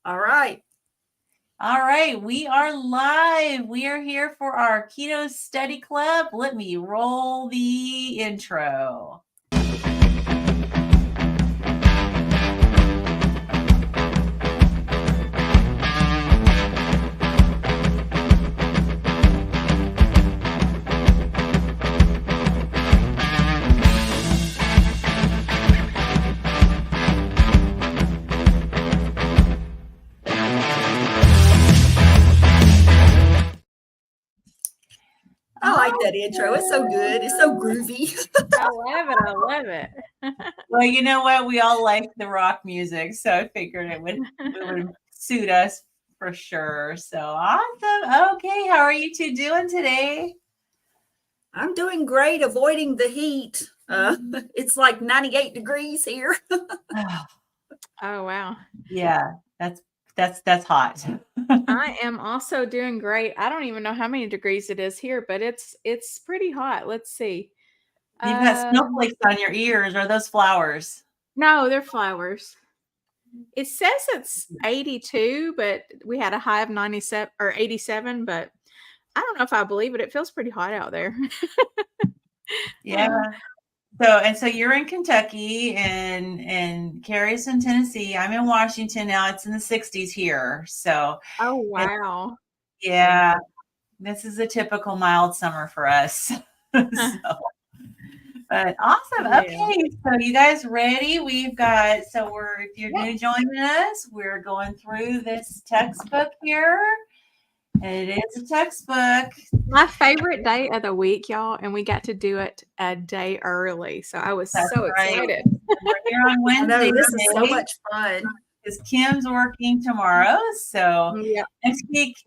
All right. All right, we are live. We are here for our Keto Study Club. Let me roll the intro. I like that intro. It's so good. It's so groovy. I love it. I love it. Well, you know what? We all like the rock music, so I figured it would suit us for sure. So awesome. Okay, how are you two doing today? I'm doing great, avoiding the heat. It's like 98 degrees here. Oh, wow. Yeah, that's hot. I am also doing great. I don't even know how many degrees it is here, but it's pretty hot. Let's see. You've got Um, snowflakes on your ears. Are those flowers? no, they're flowers. It says it's 82, but we had a high of 97 or 87, but I don't know if I believe it. It feels pretty hot out there. Yeah. So you're in Kentucky and Carrie's in Tennessee. I'm in Washington now. It's in the 60s here. So Oh, it- wow. yeah, this is a typical mild summer for us. So, but awesome. Yeah. Okay, so you guys ready? If you're Yeah. new joining us, we're going through this textbook here. It is a textbook. My favorite day of the week, y'all, and we got to do it a day early. So I was That's so right. excited. We're here on I Wednesday. know this is so today. much fun. Because Kim's working tomorrow. So Yeah.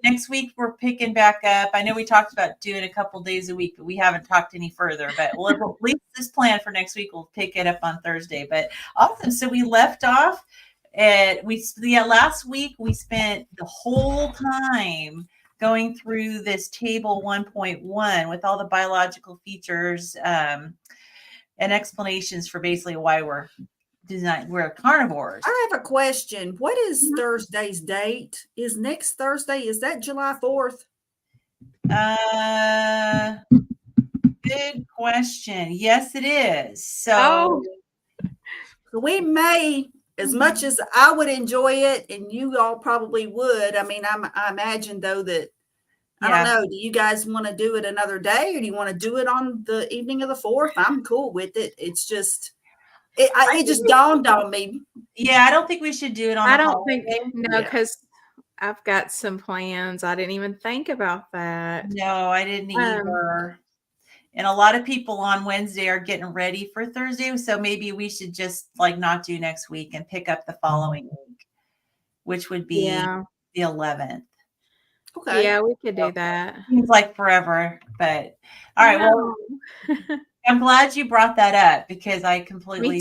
next week we're picking back up. I know we talked about doing a couple days a week, but we haven't talked any further. But we'll at least this plan for next week. We'll pick it up on Thursday. But awesome. So we left off last week we spent the whole time going through this table 1.1 with all the biological features and explanations for basically why we're carnivores. I have a question. What is Thursday's date? Is next Thursday, is that July 4th? Good question. Yes, it is. Oh. So we may, as much as I would enjoy it, and you all probably would. I mean, I imagine though that I don't know. Do you guys want to do it another day, or do you want to do it on the evening of the 4th? I'm cool with it. It's just it just dawned on me. Yeah, I don't think we should do it on. I don't think Yeah. because I've got some plans. I didn't even think about that. No, I didn't either. And a lot of people on Wednesday are getting ready for Thursday, so maybe we should just not do next week and pick up the following week, which would be the 11th. Okay. Yeah, we could do that. Seems like forever, but all right. Well, I'm glad you brought that up because I completely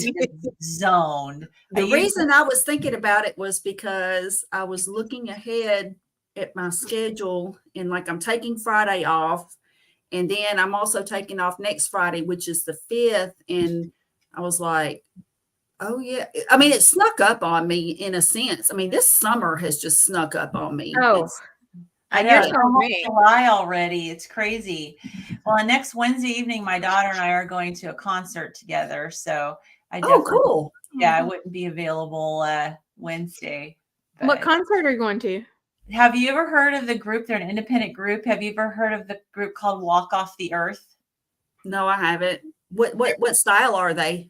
zoned. The reason I was thinking about it was because I was looking ahead at my schedule and I'm taking Friday off, and then I'm also taking off next Friday, which is the 5th. And I was like, oh yeah. I mean, it snuck up on me in a sense. I mean, this summer has just snuck up on me. Oh, I know it's almost July already. It's crazy. Well, next Wednesday evening, my daughter and I are going to a concert together. So cool. Yeah, I wouldn't be available Wednesday. What concert are you going to? Have you ever heard of the group? They're an independent group. Have you ever heard of the group called Walk Off the Earth? No, I haven't. What style are they?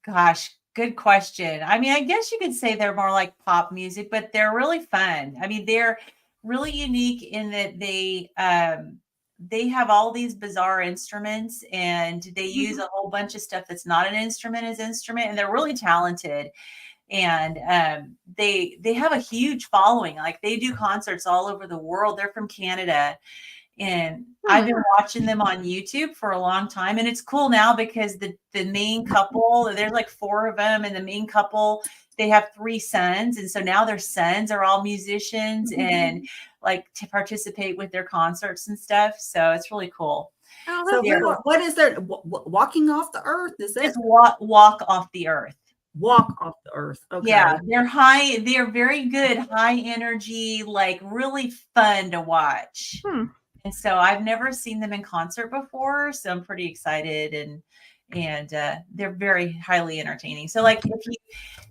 Gosh. Good question. I mean, I guess you could say they're more like pop music, but they're really fun. I mean, they're really unique in that they have all these bizarre instruments, and they use a whole bunch of stuff that's not an instrument as instrument, and they're really talented. And they have a huge following. Like, they do concerts all over the world. They're from Canada. And I've been watching them on YouTube for a long time. And it's cool now because the main couple, there's 4 of them, and the main couple, they have 3 sons. And so now their sons are all musicians and to participate with their concerts and stuff. So it's really cool. So what is there? Walking off the earth? Is that just walk off the earth? Walk off the earth. Okay. Yeah, they're very good, high energy, like really fun to watch. And so I've never seen them in concert before, so I'm pretty excited, and they're very highly entertaining. So like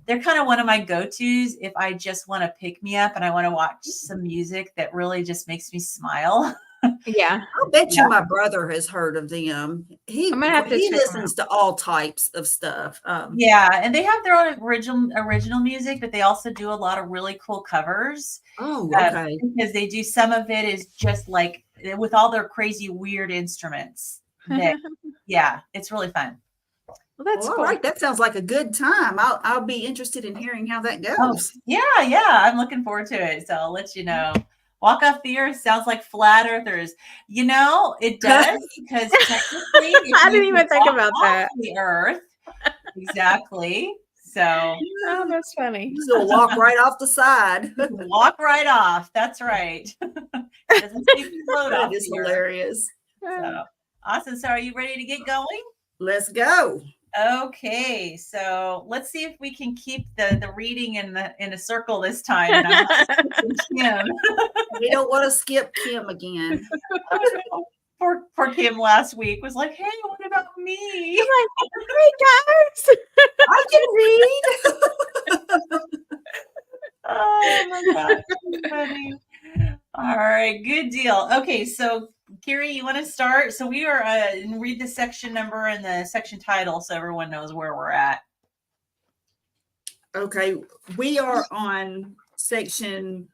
they're kind of one of my go-tos if I just want to pick me up and I want to watch some music that really just makes me smile. Yeah. I bet you my brother has heard of them. He I'm gonna have to check 'em listens to all types of stuff. Yeah, and they have their own original music, but they also do a lot of really cool covers. Oh, okay. Because they do, some of it is just like with all their crazy weird instruments. Yeah, it's really fun. Well, that's All cool. right. That sounds like a good time. I'll be interested in hearing how that goes. Yeah, I'm looking forward to it. So I'll let you know. Walk off the earth sounds like flat earthers. You know, it does, because technically I didn't even think about that. The earth. Exactly. So Oh, that's funny. Just gonna walk right off the side. walk right off. That's right. Doesn't seem to float That off is the earth. hilarious. So awesome. So are you ready to get going? Let's go. Okay, so let's see if we can keep the reading in a circle this time. And I'm not skipping Kim. We don't want to skip Kim again. Poor Kim last week was like, "Hey, what about me?" I'm like, hey guys. I can read. Oh my God, that's funny. All right, good deal. Okay, so Kiri, you want to start? So we are read the section number and the section title so everyone knows where we're at. Okay, we are on section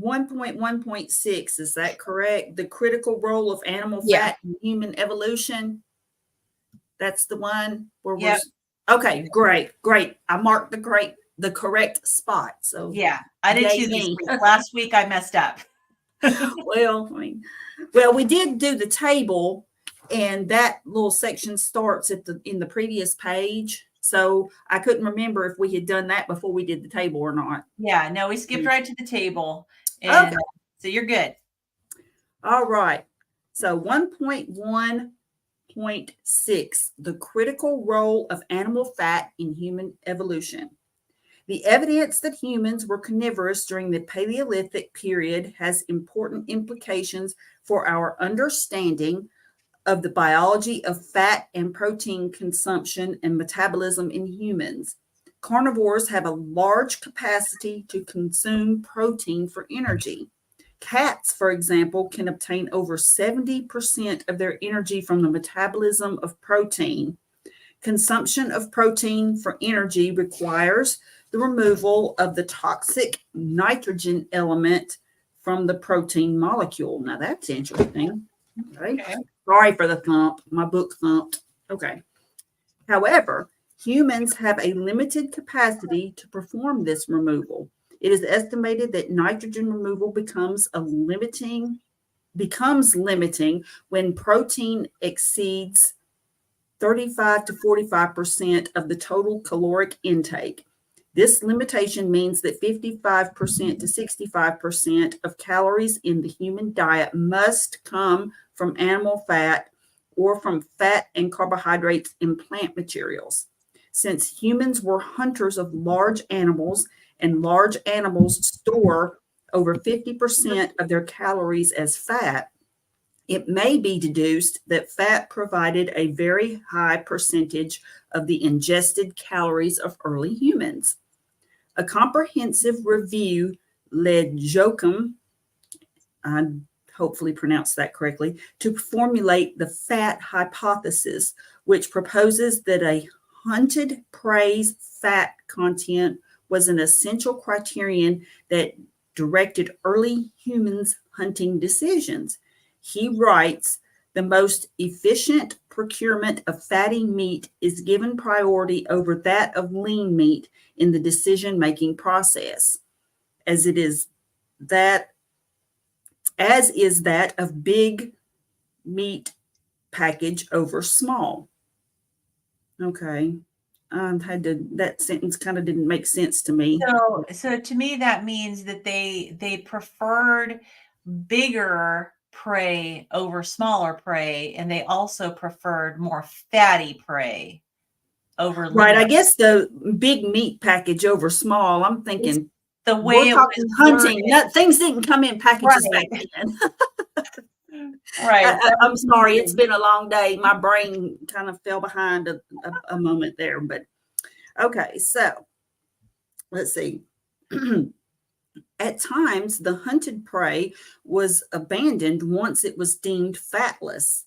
1.1.6. Is that correct? The critical role of animal fat in human evolution. That's the one where Yep. we're okay. Great. I marked the correct spot. So Yeah, I did yay too. me. Last week I messed up. well, we did do the table, and that little section starts in the previous page. So I couldn't remember if we had done that before we did the table or not. Yeah, no, we skipped right to the table. And Okay. So you're good. All right. So 1.1.6, the critical role of animal fat in human evolution. The evidence that humans were carnivorous during the Paleolithic period has important implications for our understanding of the biology of fat and protein consumption and metabolism in humans. Carnivores have a large capacity to consume protein for energy. Cats, for example, can obtain over 70% of their energy from the metabolism of protein. Consumption of protein for energy requires the removal of the toxic nitrogen element from the protein molecule. Now that's interesting. Okay. Sorry for the thump. My book thumped. Okay. However, humans have a limited capacity to perform this removal. It is estimated that nitrogen removal becomes limiting when protein exceeds 35 to 45% of the total caloric intake. This limitation means that 55% to 65% of calories in the human diet must come from animal fat or from fat and carbohydrates in plant materials. Since humans were hunters of large animals, and large animals store over 50% of their calories as fat, it may be deduced that fat provided a very high percentage of the ingested calories of early humans. A comprehensive review led Joachim, I hopefully pronounced that correctly, to formulate the fat hypothesis, which proposes that a hunted prey's fat content was an essential criterion that directed early humans' hunting decisions. He writes, the most efficient procurement of fatty meat is given priority over that of lean meat in the decision-making process, as is that of big meat package over small. Okay. That sentence kind of didn't make sense to me. So to me, that means that they preferred bigger prey over smaller prey, and they also preferred more fatty prey over Right. lean. I guess the big meat package over small. I'm It's thinking the way we're it talking was hunting. worded. Things didn't come in packages back Right. then. Right. That I'm was sorry. It's weird. been a long day. My brain kind of fell behind a moment there. But okay. So let's see. At times, the hunted prey was abandoned once it was deemed fatless.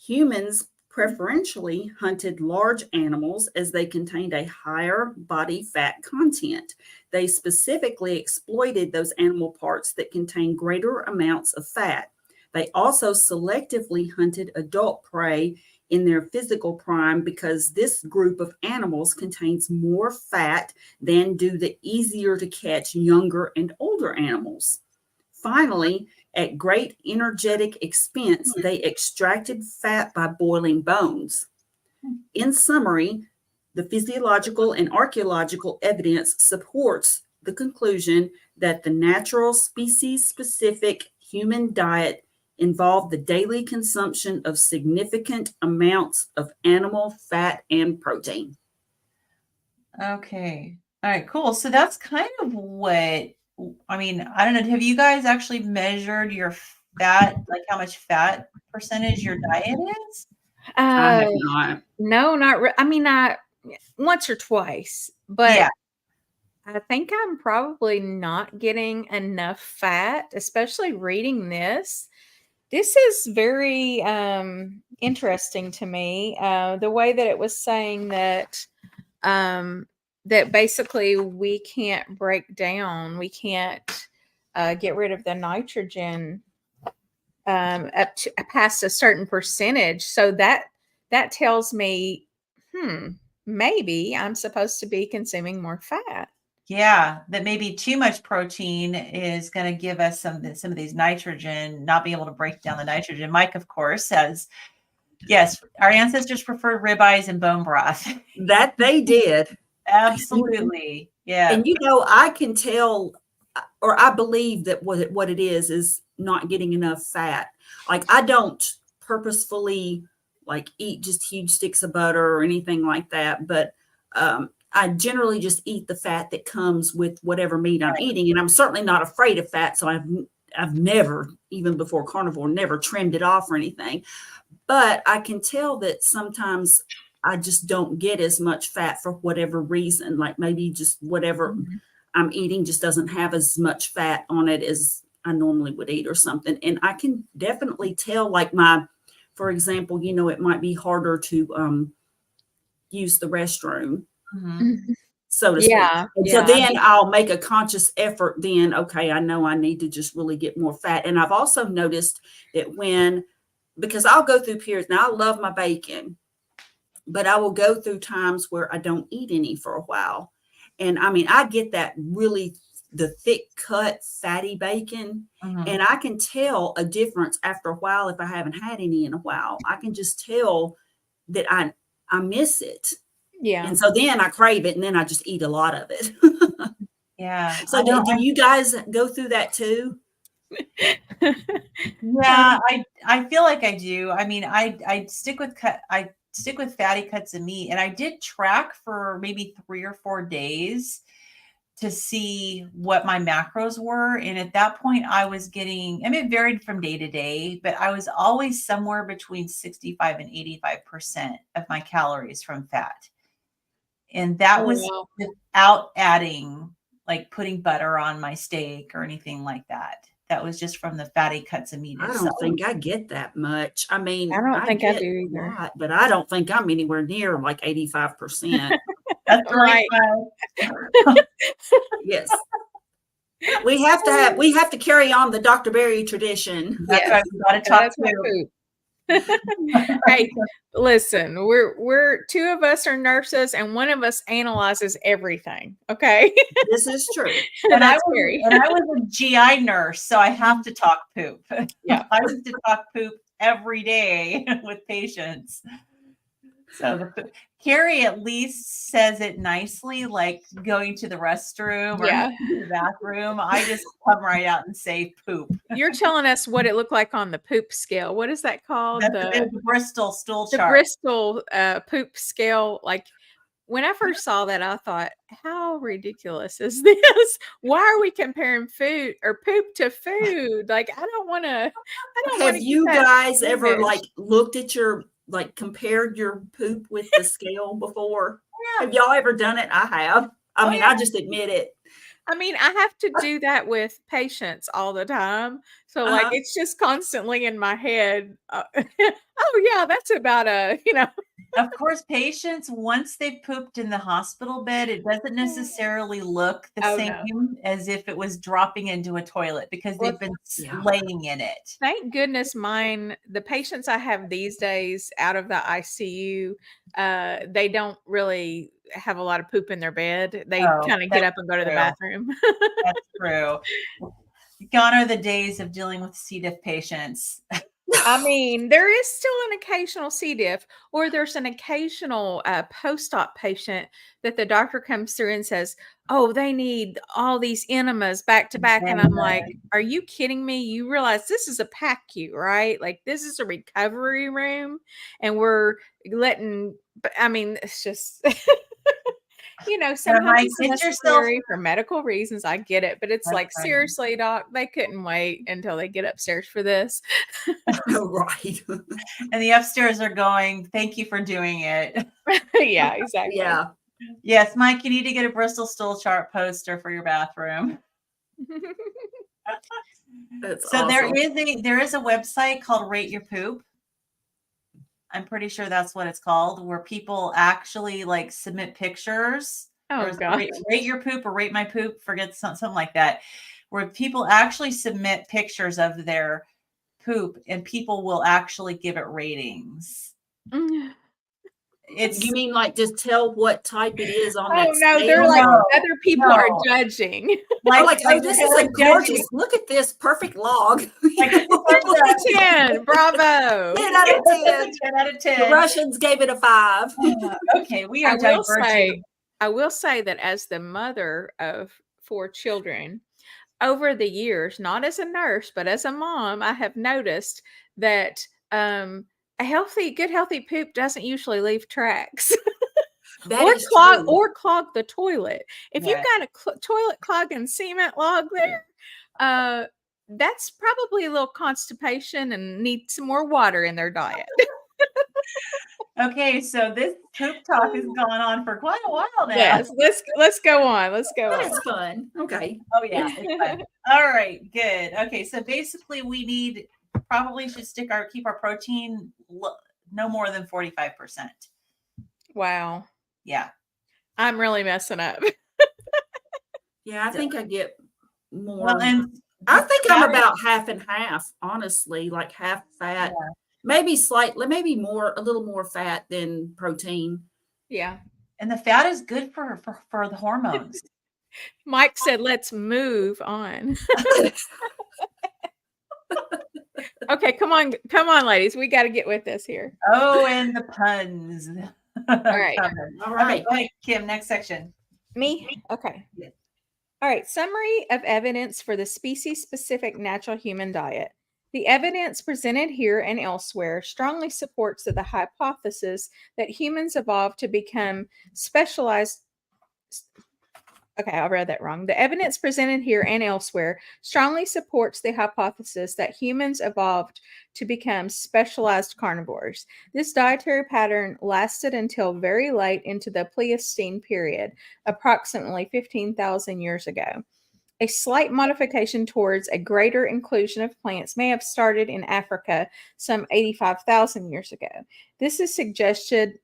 Humans preferentially hunted large animals as they contained a higher body fat content. They specifically exploited those animal parts that contain greater amounts of fat. They also selectively hunted adult prey in their physical prime because this group of animals contains more fat than do the easier to catch younger and older animals. Finally, at great energetic expense, they extracted fat by boiling bones. In summary, the physiological and archaeological evidence supports the conclusion that the natural species-specific human diet involved the daily consumption of significant amounts of animal fat and protein. Okay. All right, cool. So that's kind of what I mean, I don't know. Have you guys actually measured your fat, like how much fat percentage your diet is? I Uh, have not. no, not I mean, I once or twice, but Yeah. I think I'm probably not getting enough fat, especially reading this. This is very interesting to me. The way that it was saying um, that basically we can't break down, we can't get rid of the nitrogen up to past a certain percentage. So that tells me, maybe I'm supposed to be consuming more fat. Yeah, that maybe too much protein is going to give us some of these nitrogen, not be able to break down the nitrogen. Mike, of course, says, yes, our ancestors preferred ribeyes and bone broth. That they did. Absolutely. Yeah. And I can tell, or I believe that what it is not getting enough fat. Like I don't purposefully like eat just huge sticks of butter or anything like that, but I generally just eat the fat that comes with whatever meat I'm eating, and I'm certainly not afraid of fat. So I've never, even before carnivore, never trimmed it off or anything. But I can tell that sometimes I just don't get as much fat for whatever reason, like maybe just whatever I'm eating just doesn't have as much fat on it as I normally would eat or something. And I can definitely tell, like for example, it might be harder to use the restroom, so to speak. Yeah, And so yeah. then I'll make a conscious effort then, okay, I know I need to just really get more fat. And I've also noticed that because I'll go through periods, now I love my bacon, but I will go through times where I don't eat any for a while. And I mean, I get the thick cut fatty bacon, and I can tell a difference after a while if I haven't had any in a while. I can just tell that I miss it. Yeah. And so then I crave it, and then I just eat a lot of it. Yeah. So do you guys go through that too? Yeah, I feel like I do. I mean, I stick with fatty cuts of meat, and I did track for maybe 3 or 4 days to see what my macros were. And at that point I was getting, I mean, it varied from day to day, but I was always somewhere between 65 and 85% of my calories from fat. And that was without adding, like putting butter on my steak or anything like that. That was just from the fatty cuts of meat I itself. don't think I get that much. I mean, I don't think I get do a either. lot, but I don't think I'm anywhere near like 85%. That's Right. Yes. We have to carry on the Dr. Berry tradition. That's right. We gotta talk to. Hey, listen, we're two of us are nurses and one of us analyzes everything. Okay. This is true. And I That's scary. was a GI nurse, so I have to talk poop. Yeah. I used to talk poop every day with patients. So Carrie at least says it nicely, like going to the restroom or the bathroom. I just come right out and say poop. You're telling us what it looked like on the poop scale. What is that called? That's the Bristol stool the chart. Bristol poop scale. Like when I first saw that, I thought, how ridiculous is this? Why are we comparing food or poop to food? Like, I don't want to Have get you that guys ever image. like looked at your like compared your poop with the scale before? Yeah. Have y'all ever done it? I have. I mean, yeah. I just admit it. I mean, I have to do that with patients all the time. So like, Uh-huh. it's just constantly in my head. Oh yeah, that's about Of course, patients, once they've pooped in the hospital bed, it doesn't necessarily look the Oh, same no. as if it was dropping into a toilet because Well, they've been Yeah. laying in it. thank goodness the patients I have these days out of the ICU, they don't really have a lot of poop in their bed. They Oh, kind of get that's up and go to the true. bathroom. That's true. Gone are the days of dealing with C. diff patients. I mean, there is still an occasional C. diff, or there's an occasional post-op patient that the doctor comes through and says, "Oh, they need all these enemas back to back," and I'm like, "Are you kidding me? You realize this is a PACU, right? Like this is a recovery room, and we're letting." I mean, it's just. Sometimes Mike, it's get yourself. necessary for medical reasons. I get it, but it's That's like, right. seriously, doc, they couldn't wait until they get upstairs for this. Oh, right. And the upstairs are going, thank you for doing it. Yeah, exactly. Yeah. Yes, Mike, you need to get a Bristol stool chart poster for your bathroom. That's So awesome. there is a website called Rate Your Poop. I'm pretty sure that's what it's called, where people actually like submit pictures. Oh, Or God. rate Your Poop or Rate My Poop, forget something like that, where people actually submit pictures of their poop and people will actually give it ratings. You mean like just tell what type it is on that no, they're scale? like Or- other people are judging. like, oh, this is a judging. gorgeous. Look at this perfect log. Like, 10, bravo. 10 out of 10. 10 out of 10. The Russians gave it a 5. Okay, we are diverging. I will say that as the mother of 4 children, over the years, not as a nurse, but as a mom, I have noticed that a good healthy poop doesn't usually leave tracks. Or clog the toilet. If you've got a toilet clogging cement log there, that's probably a little constipation and need some more water in their diet. Okay, so this poop talk has gone on for quite a while now. Yes, let's go on. Let's go on. That's fun. Okay. Oh yeah, it's fun. All right, good. Okay, so basically we probably should keep our protein no more than 45%. Wow. Yeah. I'm really messing up. Yeah, I think I get more. Well, and I think I'm about half and half, honestly, like half fat. Yeah. Maybe a little more fat than protein. Yeah. And the fat is good for the hormones. Mike said, let's move on. Okay, come on, ladies. We got to get with this here. Oh, and the puns. All right. All right. Okay, go ahead, Kim, next section. Me? Okay. Yes. All right. Summary of evidence for the species-specific natural human diet. The evidence presented here and elsewhere strongly supports the hypothesis that humans evolved to become specialized. Okay, I read that wrong. The evidence presented here and elsewhere strongly supports the hypothesis that humans evolved to become specialized carnivores. This dietary pattern lasted until very late into the Pleistocene period, approximately 15,000 years ago. A slight modification towards a greater inclusion of plants may have started in Africa some 85,000 years ago. This is suggested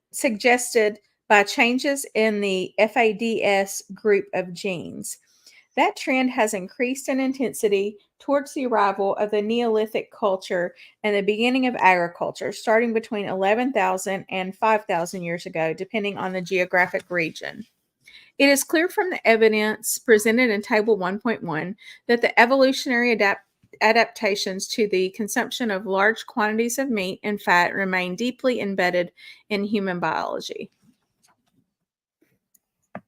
by changes in the FADS group of genes. That trend has increased in intensity towards the arrival of the Neolithic culture and the beginning of agriculture, starting between 11,000 and 5,000 years ago, depending on the geographic region. It is clear from the evidence presented in Table 1.1 that the evolutionary adaptations to the consumption of large quantities of meat and fat remain deeply embedded in human biology.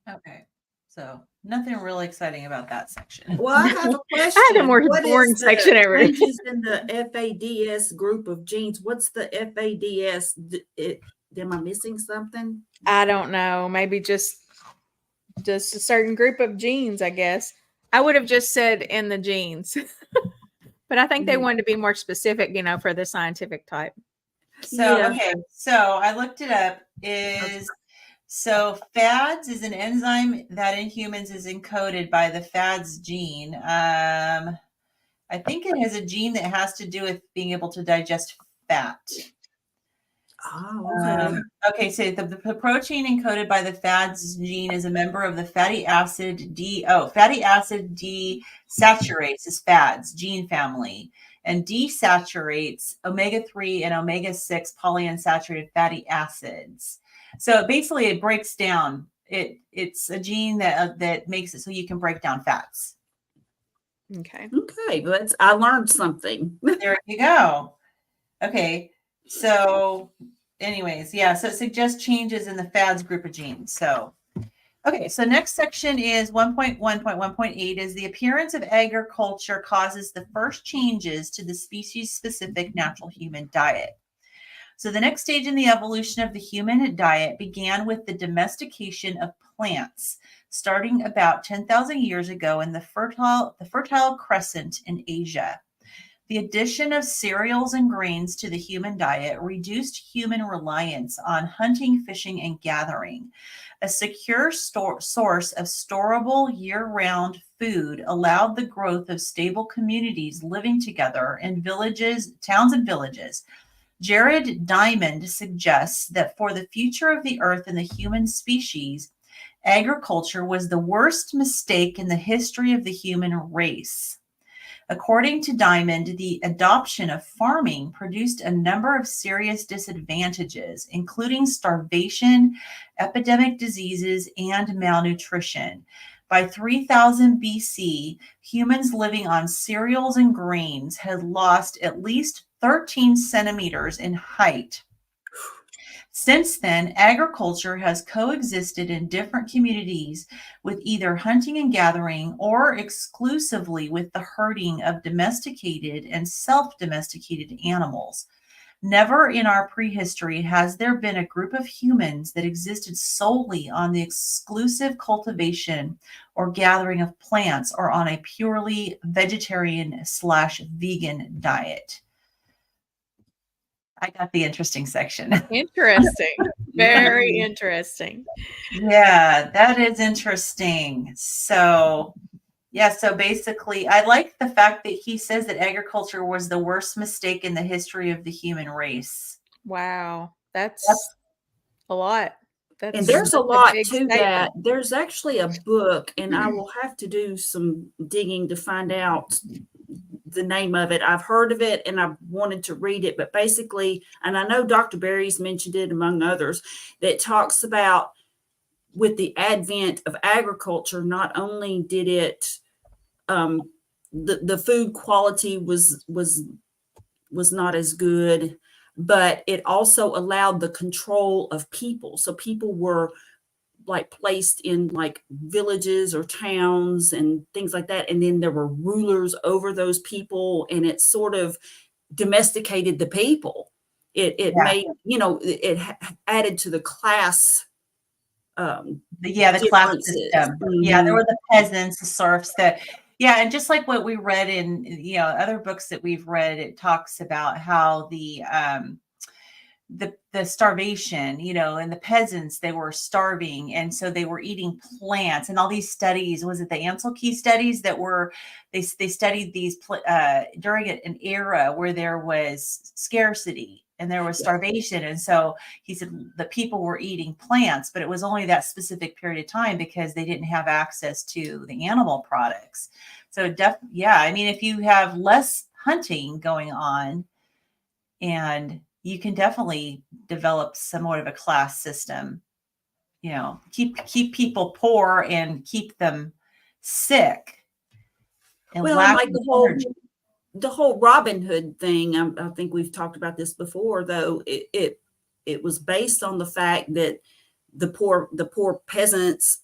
Okay, so nothing really exciting about that section. Well, I have a question. I had a more boring section ever. Changes in the FADS group of genes. What's the FADS? Am I missing something? I don't know. Maybe just a certain group of genes, I guess. I would have just said in the genes. But I think they wanted to be more specific, for the scientific type. So, Yeah. okay. So I looked it up. So FADS is an enzyme that in humans is encoded by the FADS gene. I think it has a gene that has to do with being able to digest fat. Oh, okay. Okay, so the protein encoded by the FADS gene is a member of the fatty acid desaturates is FADS gene family and desaturates omega-3 and omega-6 polyunsaturated fatty acids. So basically it breaks down. It's a gene that makes it so you can break down fats. Okay. Okay, I learned something. There you go. Okay, so anyways, yeah, so it suggests changes in the FADS group of genes. So, okay, so next section is 1.1.1.8 is the appearance of agriculture causes the first changes to the species-specific natural human diet. So the next stage in the evolution of the human diet began with the domestication of plants, starting about 10,000 years ago in the Fertile Crescent in Asia. The addition of cereals and grains to the human diet reduced human reliance on hunting, fishing, and gathering. A secure source of storable year-round food allowed the growth of stable communities living together in towns and villages. Jared Diamond suggests that for the future of the earth and the human species, agriculture was the worst mistake in the history of the human race. According to Diamond, the adoption of farming produced a number of serious disadvantages, including starvation, epidemic diseases, and malnutrition. By 3000 BC, humans living on cereals and grains had lost at least 13 centimeters in height. Since then, agriculture has coexisted in different communities with either hunting and gathering or exclusively with the herding of domesticated and self-domesticated animals. Never in our prehistory has there been a group of humans that existed solely on the exclusive cultivation or gathering of plants or on a purely vegetarian/vegan diet. I got the interesting section. Interesting. Very interesting. Yeah, that is interesting. So, yeah, so basically, I like the fact that he says that agriculture was the worst mistake in the history of the human race. Wow. That's a lot. And there's a lot big to that. There's actually a book, and I will have to do some digging to find out the name of it. I've heard of it and I've wanted to read it, but basically, and I know Dr. Berry's mentioned it among others, that talks about with the advent of agriculture, not only did it, the food quality was not as good, but it also allowed the control of people. So people were like placed in like villages or towns and things like that. And then there were rulers over those people, and it sort of domesticated the people. It made, it added to the class. The class system. Mm-hmm. Yeah, there were the peasants, the serfs, and just like what we read in, other books that we've read, it talks about how the starvation, and the peasants, they were starving. And so they were eating plants, and all these studies, was it the Anselkey studies that were, they studied these during an era where there was scarcity and there was starvation. And so he said the people were eating plants, but it was only that specific period of time because they didn't have access to the animal products. So if you have less hunting going on, and you can definitely develop somewhat of a class system, keep people poor and keep them sick. And like the whole Robin Hood thing. I think we've talked about this before, though. It was based on the fact that the poor peasants,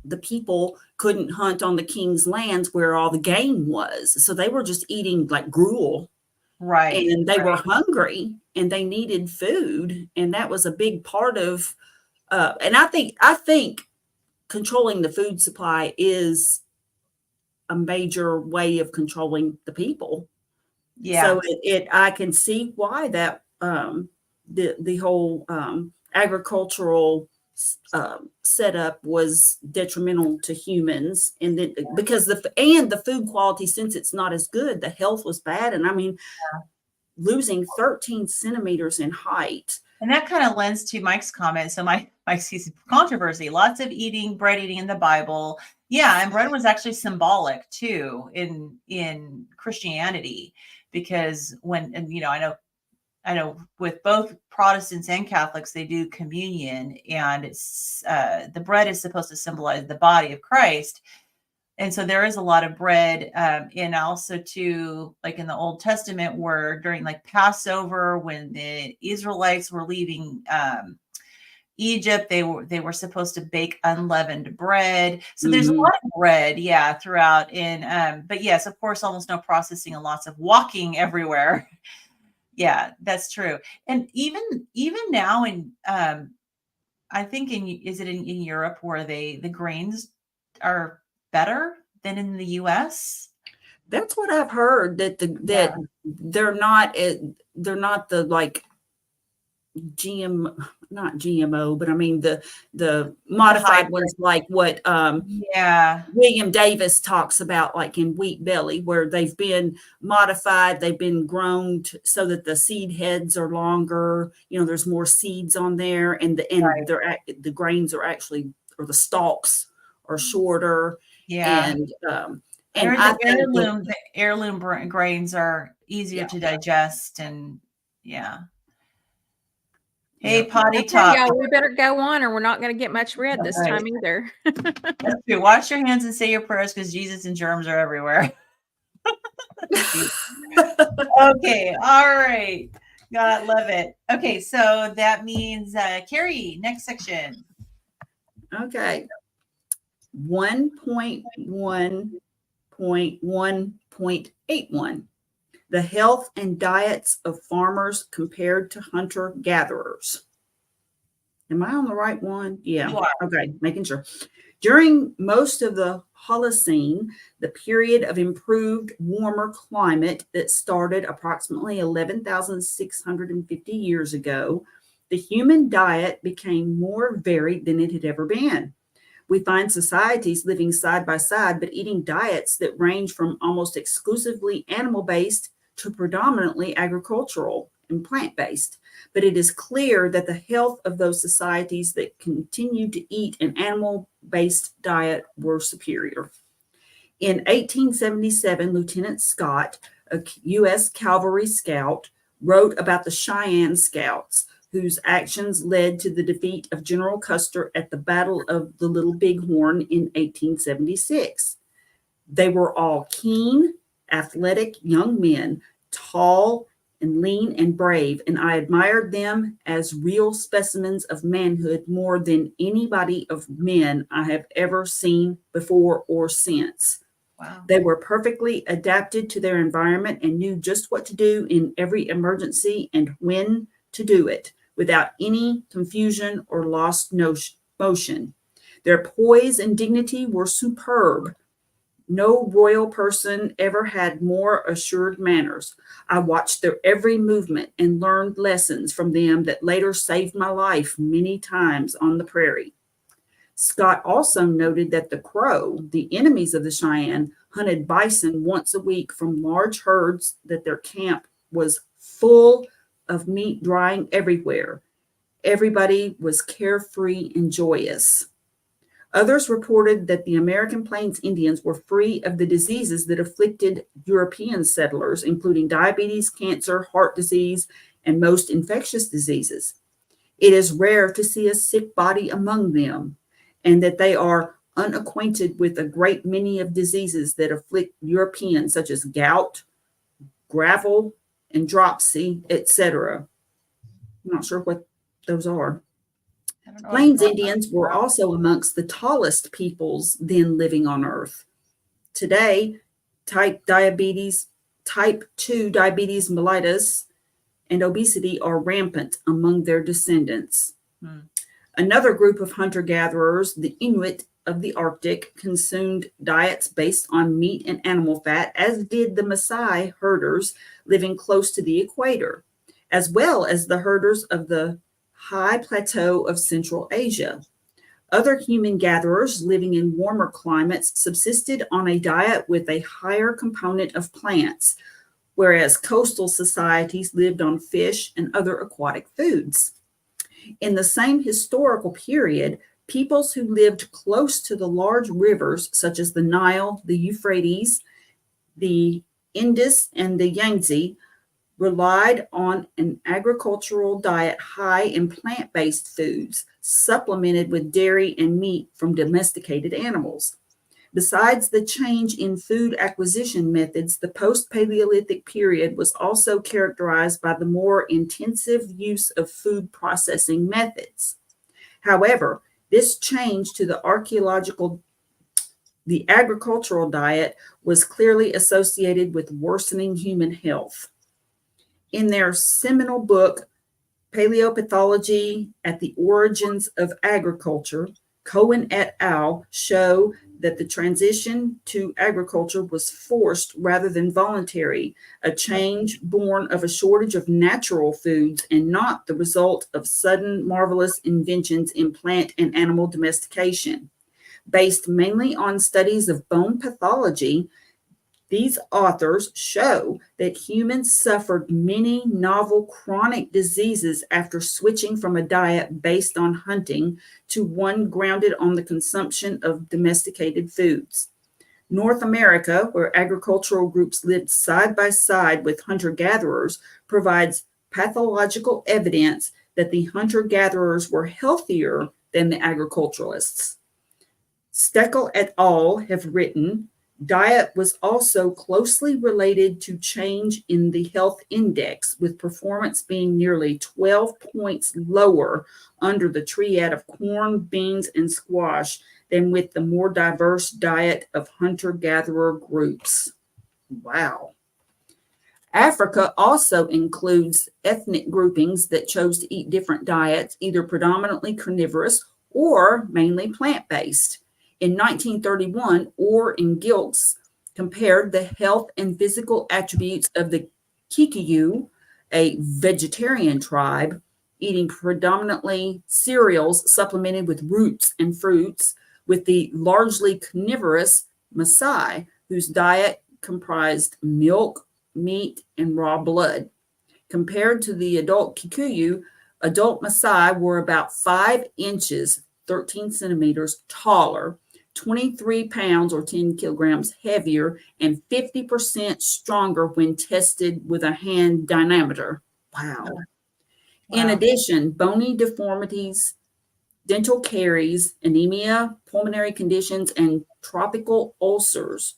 the people, couldn't hunt on the king's lands where all the game was. So they were just eating like gruel, Right. and they were Right. hungry and they needed food. And that was a big part of, and I think controlling the food supply is a major way of controlling the people. So Yeah. I can see why that the whole agricultural setup was detrimental to humans, and then because the food quality, since it's not as good, the health was bad, and I mean losing 13 centimeters in height. And that kind of lends to Mike's comment. So Mike sees controversy, lots of bread eating in the Bible. Yeah, and bread was actually symbolic too in Christianity, because I know with both Protestants and Catholics, they do communion, and it's the bread is supposed to symbolize the body of Christ. And so there is a lot of bread, and also too, like in the Old Testament, where during like Passover, when the Israelites were leaving Egypt, they were supposed to bake unleavened bread. So there's a Mhm. lot of bread, yeah, throughout. And but yes, of course, almost no processing and lots of walking everywhere. Yeah, that's true. And even now in I think is it in Europe where the grains are better than in the US? That's what I've heard, that Yeah. they're not the like not GMO, but I mean the The modified hybrid. ones, like what Yeah. William Davis talks about, like in Wheat Belly, where they've been modified, they've been grown so that the seed heads are longer. There's more seeds on there, and Right. the grains are actually, or the stalks are shorter, Yeah. and I and heard I think that, the heirloom grains are easier yeah, to digest, and yeah. Hey, yeah. potty Okay, talk. y'all, we better go on, or we're not going to get much read this Right. time either. That's true. Wash your hands and say your prayers, because Jesus and germs are everywhere. Okay. All right. God love it. Okay. So that means Carrie, next section. Okay. 1.1.1.81. The health and diets of farmers compared to hunter gatherers. Am I on the right one? Yeah. You are. Okay. Making sure. During most of the Holocene, the period of improved, warmer climate that started approximately 11,650 years ago, the human diet became more varied than it had ever been. We find societies living side by side, but eating diets that range from almost exclusively animal based to predominantly agricultural and plant based. But it is clear that the health of those societies that continued to eat an animal based diet were superior. In 1877, Lieutenant Scott, a U.S. cavalry scout, wrote about the Cheyenne Scouts, whose actions led to the defeat of General Custer at the Battle of the Little Bighorn in 1876. They were all keen, athletic young men, tall and lean and brave, and I admired them as real specimens of manhood more than anybody of men I have ever seen before or since. Wow. They were perfectly adapted to their environment and knew just what to do in every emergency and when to do it without any confusion or lost motion. Their poise and dignity were superb. No royal person ever had more assured manners. I watched their every movement and learned lessons from them that later saved my life many times on the prairie. Scott also noted that the Crow, the enemies of the Cheyenne, hunted bison once a week from large herds, that their camp was full of meat drying everywhere. Everybody was carefree and joyous. Others reported that the American Plains Indians were free of the diseases that afflicted European settlers, including diabetes, cancer, heart disease, and most infectious diseases. It is rare to see a sick body among them, and that they are unacquainted with a great many of diseases that afflict Europeans, such as gout, gravel, and dropsy, etc. I'm not sure what those are. I don't know what Plains Indians were also amongst the tallest peoples then living on Earth. Today, type type 2 diabetes mellitus and obesity are rampant among their descendants. Another group of hunter-gatherers, the Inuit of the Arctic, consumed diets based on meat and animal fat, as did the Maasai herders living close to the equator, as well as the herders of the high plateau of Central Asia. Other human gatherers living in warmer climates subsisted on a diet with a higher component of plants, whereas coastal societies lived on fish and other aquatic foods. In the same historical period, peoples who lived close to the large rivers, such as the Nile, the Euphrates, the Indus, and the Yangtze, relied on an agricultural diet high in plant-based foods, supplemented with dairy and meat from domesticated animals. Besides the change in food acquisition methods, the post-Paleolithic period was also characterized by the more intensive use of food processing methods. However, this change to the agricultural diet was clearly associated with worsening human health. In their seminal book, Paleopathology at the Origins of Agriculture, Cohen et al. Show that the transition to agriculture was forced rather than voluntary, a change born of a shortage of natural foods and not the result of sudden marvelous inventions in plant and animal domestication. Based mainly on studies of bone pathology, these authors show that humans suffered many novel chronic diseases after switching from a diet based on hunting to one grounded on the consumption of domesticated foods. North America, where agricultural groups lived side by side with hunter-gatherers, provides pathological evidence that the hunter-gatherers were healthier than the agriculturalists. Steckel et al. Have written, diet was also closely related to change in the health index, with performance being nearly 12 points lower under the triad of corn, beans, and squash than with the more diverse diet of hunter-gatherer groups. Wow. Africa also includes ethnic groupings that chose to eat different diets, either predominantly carnivorous or mainly plant-based. In 1931, Orr and Gilkes compared the health and physical attributes of the Kikuyu, a vegetarian tribe, eating predominantly cereals supplemented with roots and fruits, with the largely carnivorous Maasai, whose diet comprised milk, meat, and raw blood. Compared to the adult Kikuyu, adult Maasai were about 5 inches, 13 centimeters taller, 23 pounds or 10 kilograms heavier, and 50% stronger when tested with a hand dynamometer. Wow. In addition, bony deformities, dental caries, anemia, pulmonary conditions, and tropical ulcers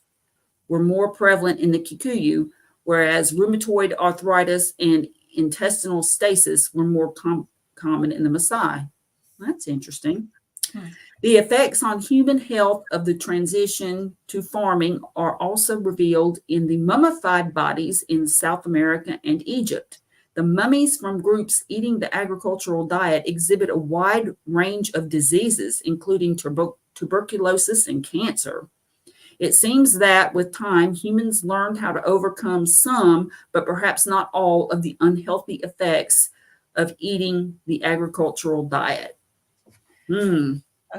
were more prevalent in the Kikuyu, whereas rheumatoid arthritis and intestinal stasis were more common in the Maasai. That's interesting. The effects on human health of the transition to farming are also revealed in the mummified bodies in South America and Egypt. The mummies from groups eating the agricultural diet exhibit a wide range of diseases, including tuberculosis and cancer. It seems that with time, humans learned how to overcome some, but perhaps not all, of the unhealthy effects of eating the agricultural diet.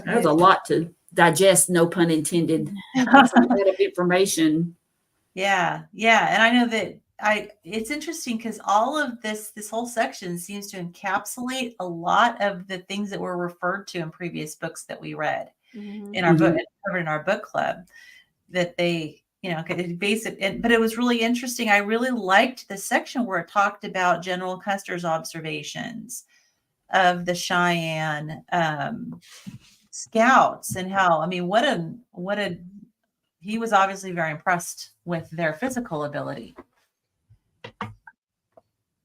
There's a lot to digest, no pun intended. That's a lot of information. Yeah. And I know that it's interesting because all of this whole section seems to encapsulate a lot of the things that were referred to in previous books that we read in our book, covered in our book club, that they, basic, but it was really interesting. I really liked the section where it talked about General Custer's observations of the Cheyenne scouts and how, he was obviously very impressed with their physical ability.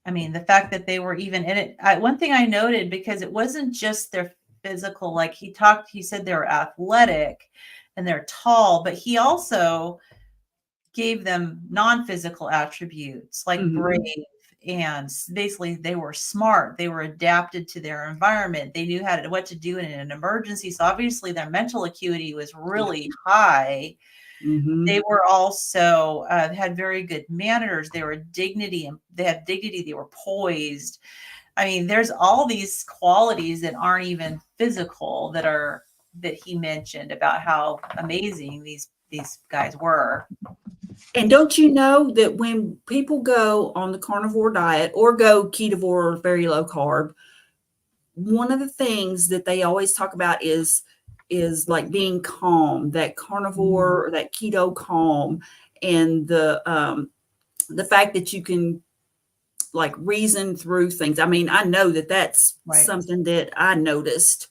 The fact that they were even in it. One thing I noted, because it wasn't just their physical, like he said they were athletic and they're tall, but he also gave them non-physical attributes like Mhm. brave, and basically they were smart, they were adapted to their environment, they knew what to do in an emergency. So obviously their mental acuity was really high. Mhm. They were also had very good manners. They were dignity, and they had dignity. They were poised. I mean, there's all these qualities that aren't even physical that he mentioned about how amazing these guys were. And don't you know that when people go on the carnivore diet or go ketovore or very low carb, one of the things that they always talk about is like being calm, that carnivore or that keto calm, and the fact that you can like reason through things. I mean, I know that that's Right. something that I noticed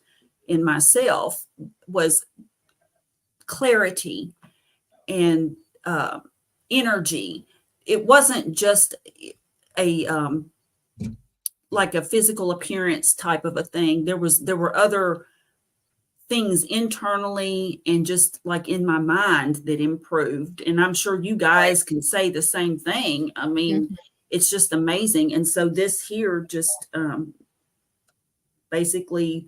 in myself was clarity and energy. It wasn't just a like a physical appearance type of a thing. There were other things internally and just like in my mind that improved. And I'm sure you guys can say the same thing. I mean, it's just amazing. And so this here just basically,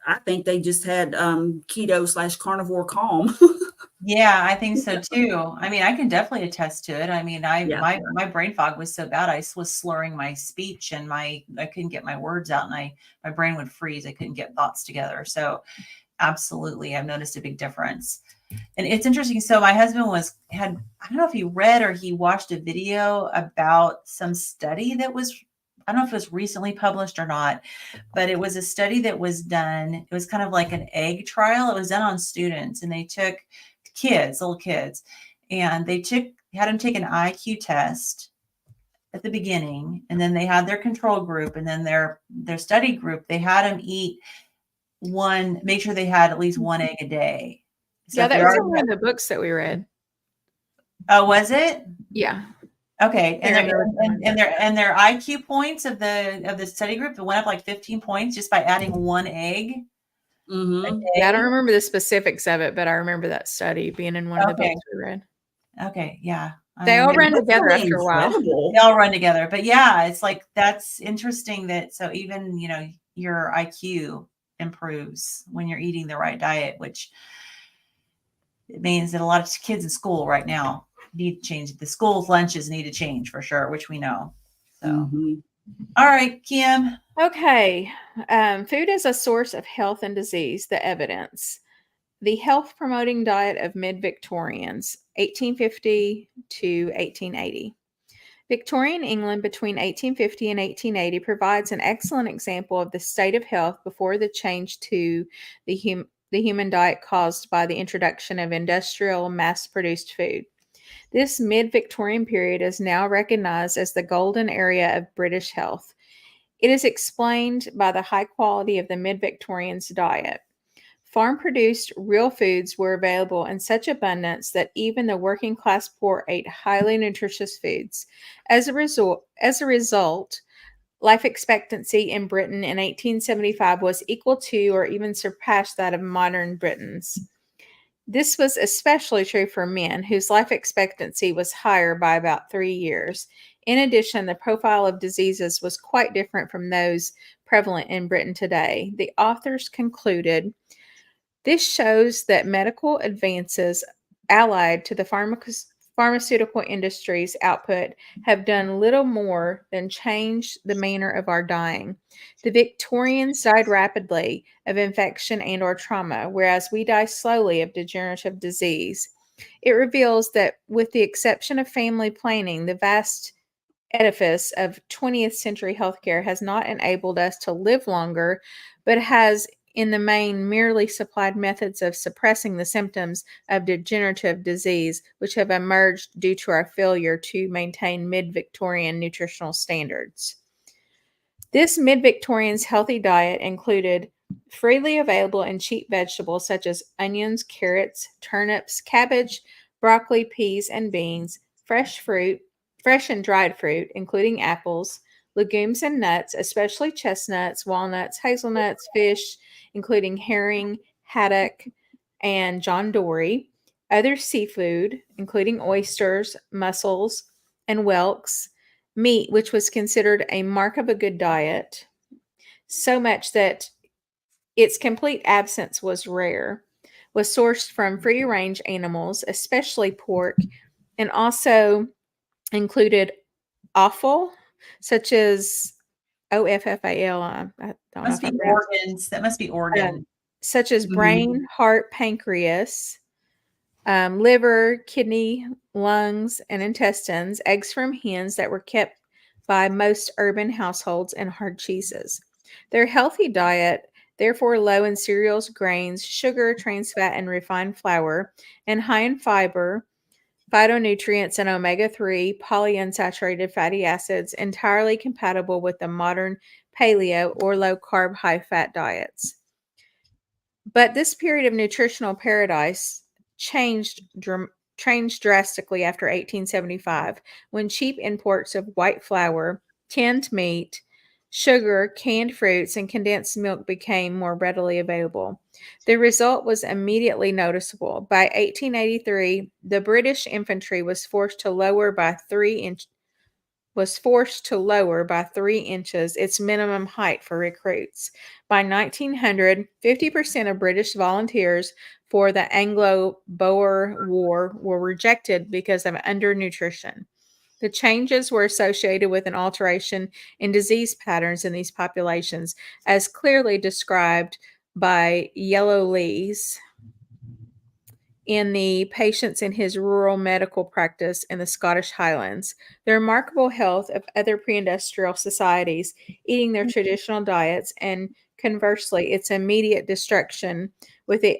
I think they just had keto / carnivore calm. Yeah, I think so too. I mean, I can definitely attest to it. I mean, Yeah. my brain fog was so bad. I was slurring my speech, and I couldn't get my words out, and my brain would freeze. I couldn't get thoughts together. So absolutely, I've noticed a big difference. And it's interesting. So my husband I don't know if he read or he watched a video about some study that was, I don't know if it was recently published or not, but it was a study that was done. It was kind of like an egg trial. It was done on students, and they took little kids, and they had them take an IQ test at the beginning, and then they had their control group, and then their study group. They had them make sure they had at least one egg a day. So Yeah, if they that was in already one of the books that we read. Oh, was it? Yeah. Okay. And Karen their recommended it. and their IQ points of the study group, it went up like 15 points just by adding one egg a Mhm. Yeah, I day. don't remember the specifics of it, but I remember that study being in one of the Okay. books we read. Okay. Yeah. They all mean, ran That's together really after a while. incredible. they all run together. But yeah, it's like that's interesting that so even, your IQ improves when you're eating the right diet, which it means that a lot of kids in school right now need to change. The school's lunches need to change for sure, which we know. So, Mhm. all right, Kim. Okay. Food as a source of health and disease, the evidence. The health promoting diet of mid Victorians, 1850 to 1880. Victorian England between 1850 and 1880 provides an excellent example of the state of health before the change to the human diet caused by the introduction of industrial mass produced food. This mid Victorian period is now recognized as the golden era of British health. It is explained by the high quality of the mid Victorians' diet. Farm produced real foods were available in such abundance that even the working class poor ate highly nutritious foods. As a result, life expectancy in Britain in 1875 was equal to or even surpassed that of modern Britons. This was especially true for men, whose life expectancy was higher by about 3 years. In addition, the profile of diseases was quite different from those prevalent in Britain today. The authors concluded, this shows that medical advances allied to the pharmaceutical industry's output have done little more than change the manner of our dying. The Victorians died rapidly of infection and or trauma, whereas we die slowly of degenerative disease. It reveals that with the exception of family planning, the vast edifice of 20th century healthcare has not enabled us to live longer, but has in the main merely supplied methods of suppressing the symptoms of degenerative disease which have emerged due to our failure to maintain mid-Victorian nutritional standards. This mid-Victorian's healthy diet included freely available and cheap vegetables such as onions, carrots, turnips, cabbage, broccoli, peas, and beans, fresh and dried fruit, including apples, legumes and nuts, especially chestnuts, walnuts, hazelnuts, fish, including herring, haddock, and John Dory, other seafood, including oysters, mussels, and whelks, meat, which was considered a mark of a good diet, so much that its complete absence was rare, was sourced from free range animals, especially pork, and also included offal, such as OFFAL. I don't know Must if I be pronounced organs. That must be it. organ. Such as Mhm. brain, heart, pancreas, liver, kidney, lungs, and intestines, eggs from hens that were kept by most urban households, and hard cheeses. Their healthy diet, therefore low in cereals, grains, sugar, trans fat, and refined flour, and high in fiber, phytonutrients, and omega-3 polyunsaturated fatty acids, entirely compatible with the modern paleo or low-carb, high-fat diets. But this period of nutritional paradise changed drastically after 1875, when cheap imports of white flour, tinned meat, sugar, canned fruits, and condensed milk became more readily available. The result was immediately noticeable. By 1883, the British infantry was forced to lower by 3 inches its minimum height for recruits. By 1900, 50% of British volunteers for the Anglo-Boer War were rejected because of undernutrition. The changes were associated with an alteration in disease patterns in these populations, as clearly described by Yellow Lees in the patients in his rural medical practice in the Scottish Highlands. The remarkable health of other pre-industrial societies eating their traditional diets, and conversely, its immediate destruction with the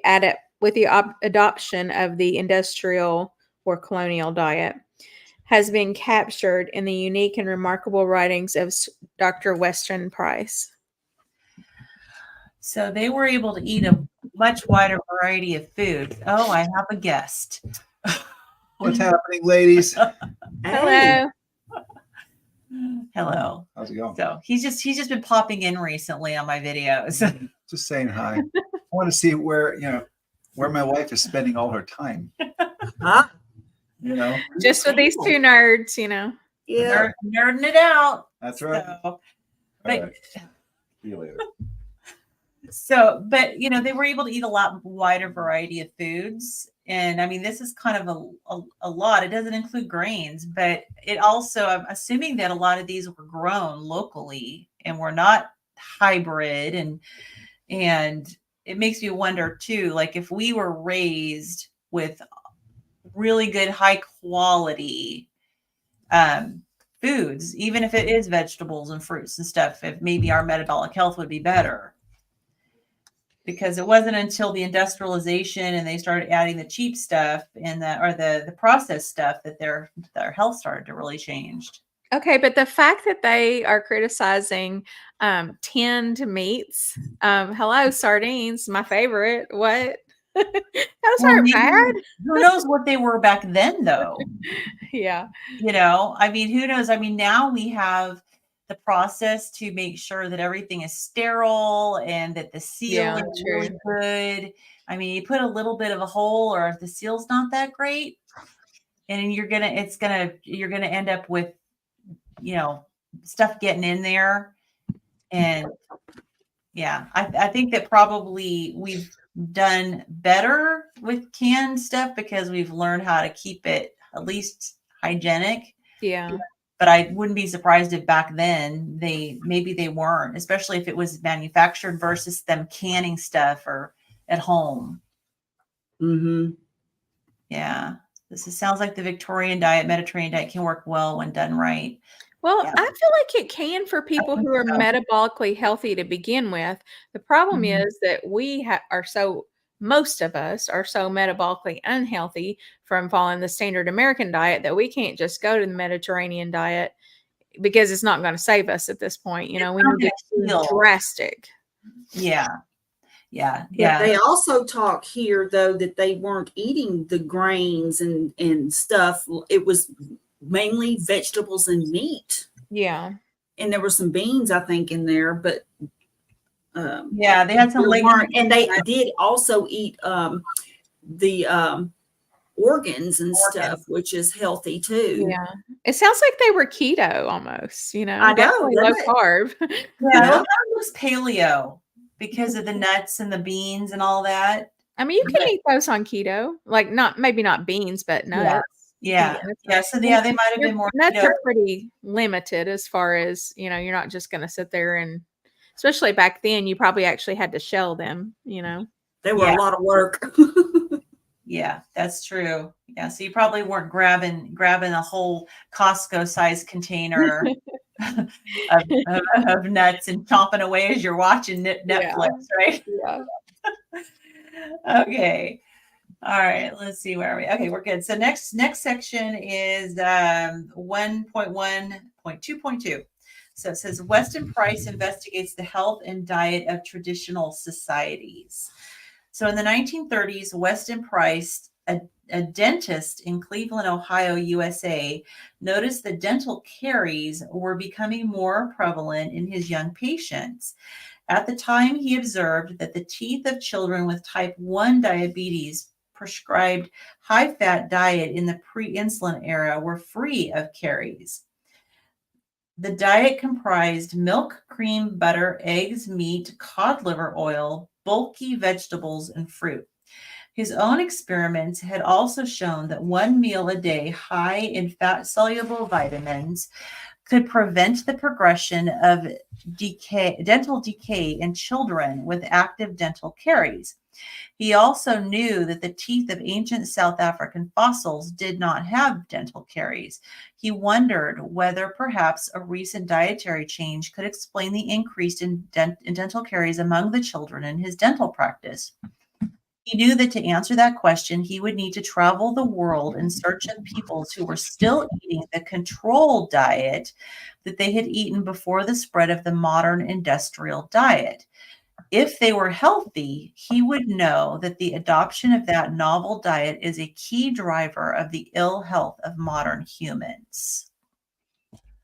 adoption of the industrial or colonial diet, has been captured in the unique and remarkable writings of Dr. Weston Price. So they were able to eat a much wider variety of food. Oh, I have a guest. What's happening, ladies? Hey. Hello. Hello. How's it going? So he's just been popping in recently on my videos. Just saying hi. I want to see where my wife is spending all her time. Huh? Just with these two nerds, Yeah. Nerding it out. That's right. So, All but right. See you later. but they were able to eat a lot wider variety of foods. And I mean, this is kind of a lot. It doesn't include grains, but it also, I'm assuming that a lot of these were grown locally and were not hybrid. And it makes me wonder too, like if we were raised with really good, high quality foods, even if it is vegetables and fruits and stuff, if maybe our metabolic health would be better. Because it wasn't until the industrialization and they started adding the cheap stuff and the processed stuff that their health started to really change. Okay, but the fact that they are criticizing tinned meats, hello, sardines, my favorite. What? Those aren't bad. Who knows what they were back then, though? Yeah. I mean, who knows? I mean, now we have the process to make sure that everything is sterile and that the seal is really good. I mean, you put a little bit of a hole, or if the seal's not that great, and you're gonna end up with stuff getting in there. And yeah, I think that probably we've done better with canned stuff because we've learned how to keep it at least hygienic. Yeah. But I wouldn't be surprised if back then maybe they weren't, especially if it was manufactured versus them canning stuff or at home. Mm-hmm. Yeah. Sounds like the Victorian diet, Mediterranean diet can work well when done right. Well, Yeah. I feel like it can for people who are metabolically healthy to begin with. The problem is that most of us are so metabolically unhealthy from following the standard American diet that we can't just go to the Mediterranean diet because it's not going to save us at this point. We need to do drastic. Yeah. But they also talk here, though, that they weren't eating the grains and stuff. It was mainly vegetables and meat. Yeah. And there were some beans, I think, in there, but they had some and they did also eat the organs and stuff, which is healthy too. Yeah. It sounds like they were keto almost, you know, I know, definitely low doesn't it? carb. Yeah, Yeah. well, that was paleo because of the nuts and the beans and all that. I mean, you can But- eat those on keto, like maybe not beans, but nuts. You can Yeah. get nuts. Yeah. So yeah, they might have been more Nuts keto. are pretty limited as far as, you know, you're not just going to sit there and, especially back then, you probably actually had to shell them, you know. They were Yeah. a lot of work. Yeah, that's true. Yeah, so you probably weren't grabbing a whole Costco size container of nuts and chomping away as you're watching Netflix, right? Yeah. Okay. All right. Let's see, where are we? Okay, we're good. So next section is 1.1.2.2. So it says Weston Price investigates the health and diet of traditional societies. So in the 1930s, Weston Price, a dentist in Cleveland, Ohio, USA, noticed that dental caries were becoming more prevalent in his young patients. At the time, he observed that the teeth of children with type 1 diabetes prescribed high-fat diet in the pre-insulin era were free of caries. The diet comprised milk, cream, butter, eggs, meat, cod liver oil, bulky vegetables, and fruit. His own experiments had also shown that one meal a day high in fat-soluble vitamins could prevent the progression of dental decay in children with active dental caries. He also knew that the teeth of ancient South African fossils did not have dental caries. He wondered whether perhaps a recent dietary change could explain the increase in dental caries among the children in his dental practice. He knew that to answer that question, he would need to travel the world in search of peoples who were still eating the controlled diet that they had eaten before the spread of the modern industrial diet. If they were healthy, he would know that the adoption of that novel diet is a key driver of the ill health of modern humans.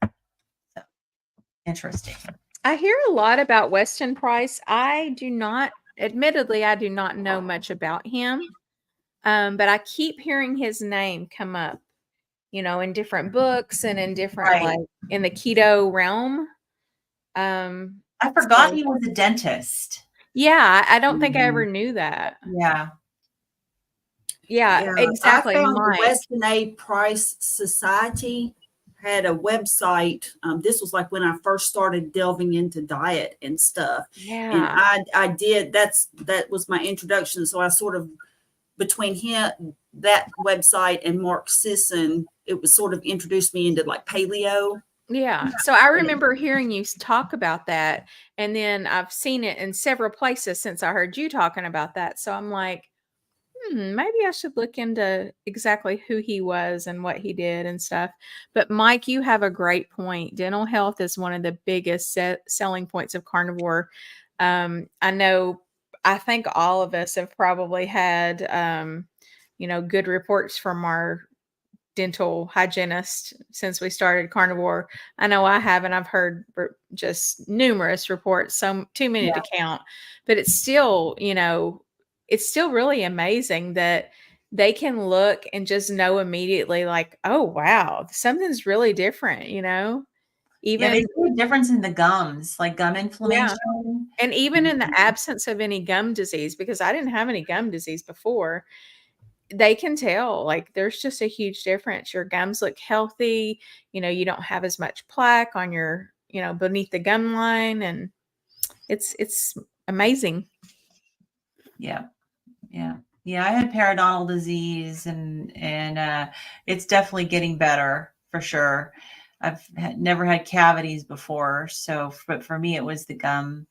So, interesting. I hear a lot about Weston Price. Admittedly, I do not know much about him, but I keep hearing his name come up, you know, in different books and in different, Right. like in the keto realm. I forgot he was a dentist. Yeah, I don't think I ever knew that. Yeah. Yeah, exactly. I found the Mike. Weston A. Price Society had a website. This was like when I first started delving into diet and stuff. Yeah. And I did, that was my introduction. So I sort of, between him, that website, and Mark Sisson, it was sort of introduced me into like paleo. Yeah. So I remember hearing you talk about that. And then I've seen it in several places since I heard you talking about that. So I'm like, maybe I should look into exactly who he was and what he did and stuff. But Mike, you have a great point. Dental health is one of the biggest selling points of carnivore. I think all of us have probably had, good reports from our dental hygienist since we started carnivore. I know I have, and I've heard just numerous reports, some too many to count, but it's still, it's still really amazing that they can look and just know immediately, like, oh, wow, something's really different, Yeah, they see a difference in the gums, like gum inflammation. Yeah. And even in the absence of any gum disease, because I didn't have any gum disease before, they can tell, like, there's just a huge difference. Your gums look healthy. You don't have as much plaque on your, beneath the gum line, and it's amazing. Yeah. I had periodontal disease, and it's definitely getting better for sure. I've never had cavities before, but for me it was the gum,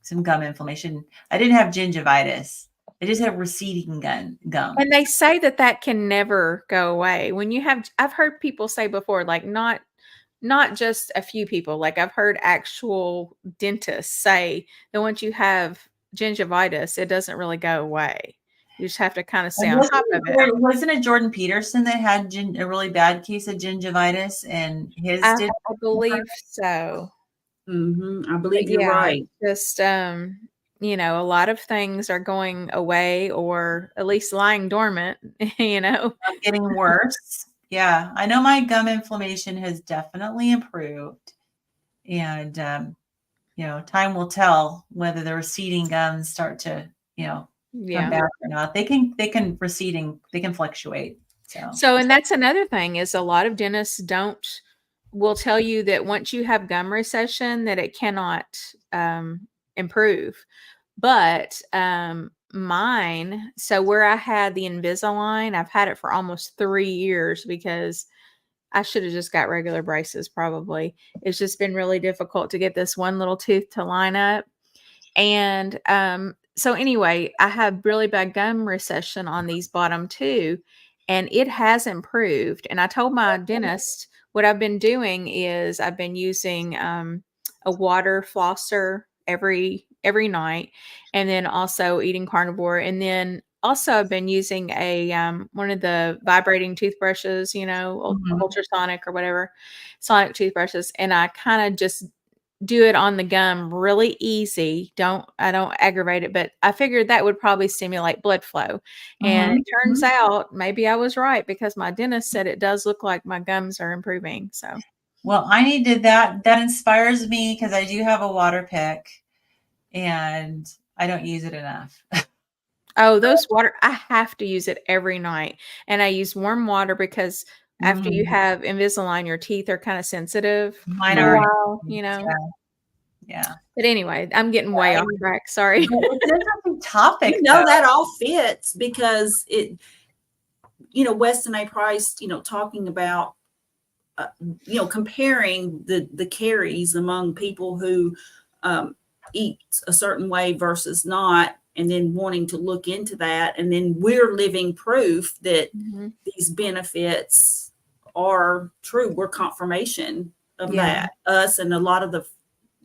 some gum inflammation. I didn't have gingivitis. I just have receding gum. And they say that can never go away. I've heard people say before, like, not just a few people, like I've heard actual dentists say that once you have gingivitis, it doesn't really go away. You just have to kind of stay on top of it. Wasn't it Jordan Peterson that had a really bad case of gingivitis, and I believe so. I believe you're right. Just you know, a lot of things are going away or at least lying dormant, you know. Getting worse. Yeah, I know my gum inflammation has definitely improved, and time will tell whether the receding gums start to, come Yeah. back or not. They can fluctuate. So, and that's another thing is a lot of dentists will tell you that once you have gum recession that it cannot improve. But mine, so where I had the Invisalign, I've had it for almost 3 years because I should have just got regular braces probably. It's just been really difficult to get this one little tooth to line up. And so anyway, I have really bad gum recession on these bottom two, and it has improved. And I told my dentist what I've been doing is I've been using a water flosser every night, and then also eating carnivore, and then also I've been using a one of the vibrating toothbrushes, you know, Mhm. ultrasonic or whatever, sonic toothbrushes, and I kind of just do it on the gum really easy. I don't aggravate it, but I figured that would probably stimulate blood flow. And Mhm. it turns out maybe I was right because my dentist said it does look like my gums are improving. So, Well, I needed that. That inspires me because I do have a water pick, and I don't use it enough. oh, those water, I have to use it every night. And I use warm water because after you Mhm. have Invisalign, your teeth are kind of sensitive Mine for a are. while, you know. Yeah. But anyway, I'm getting way off track. Sorry. But it's an interesting topic, You know, though. that all fits because Weston A. Price, talking about, comparing the caries among people who eat a certain way versus not, and then wanting to look into that. And then we're living proof that Mhm. these benefits are true. We're confirmation of Yeah. that. Us and a lot of the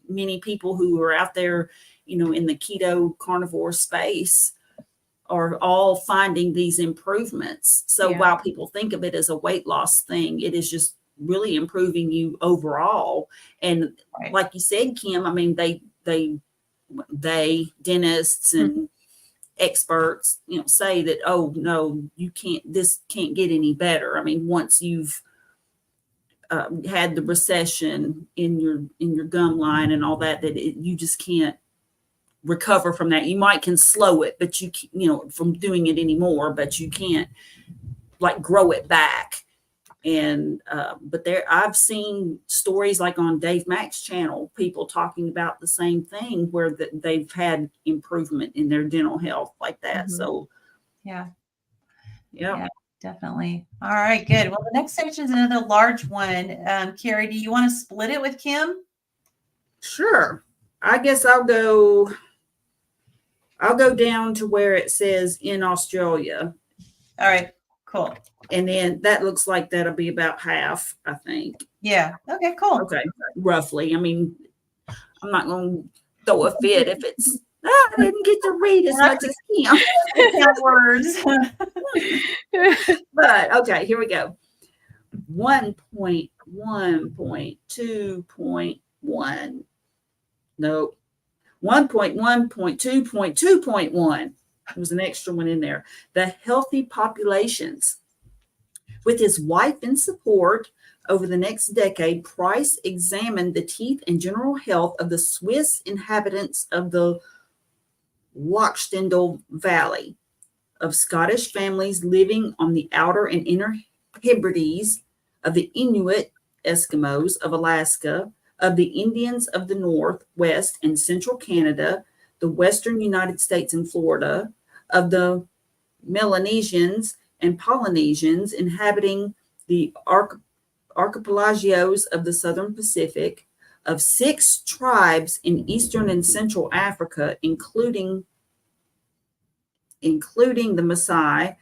many people who are out there, in the keto carnivore space are all finding these improvements. So Yeah. while people think of it as a weight loss thing, it is just really improving you overall. And Right. like you said, Kim, I mean, they dentists and experts, say that, oh no, this can't get any better. I mean, once you've had the recession in your gum line and all that, you just can't recover from that. You might can slow it, but from doing it anymore, but you can't like grow it back. And but I've seen stories like on Dave Mack's channel, people talking about the same thing where they've had improvement in their dental health like that. Mhm. So Yeah. yeah. Definitely. All right, good. Well, the next section is another large one. Carrie, do you want to split it with Kim? Sure. I guess I'll go down to where it says in Australia. All right, cool. And then that looks like that'll be about half, I think. Yeah. Okay, cool. Okay. Roughly. I mean, I'm not going to throw a fit if it's, I didn't get to read as much as Kim. Words. But okay, here we go. 1.1.2.1. Nope. 1.1.2.2.1. There was an extra one in there. The healthy populations. With his wife in support, over the next decade, Price examined the teeth and general health of the Swiss inhabitants of the Lochstendel Valley, of Scottish families living on the outer and inner Hebrides, of the Inuit Eskimos of Alaska, of the Indians of the North, West, and Central Canada, the Western United States and Florida, of the Melanesians and Polynesians inhabiting the archipelagos of the Southern Pacific, of 6 tribes in Eastern and Central Africa, including the Maasai,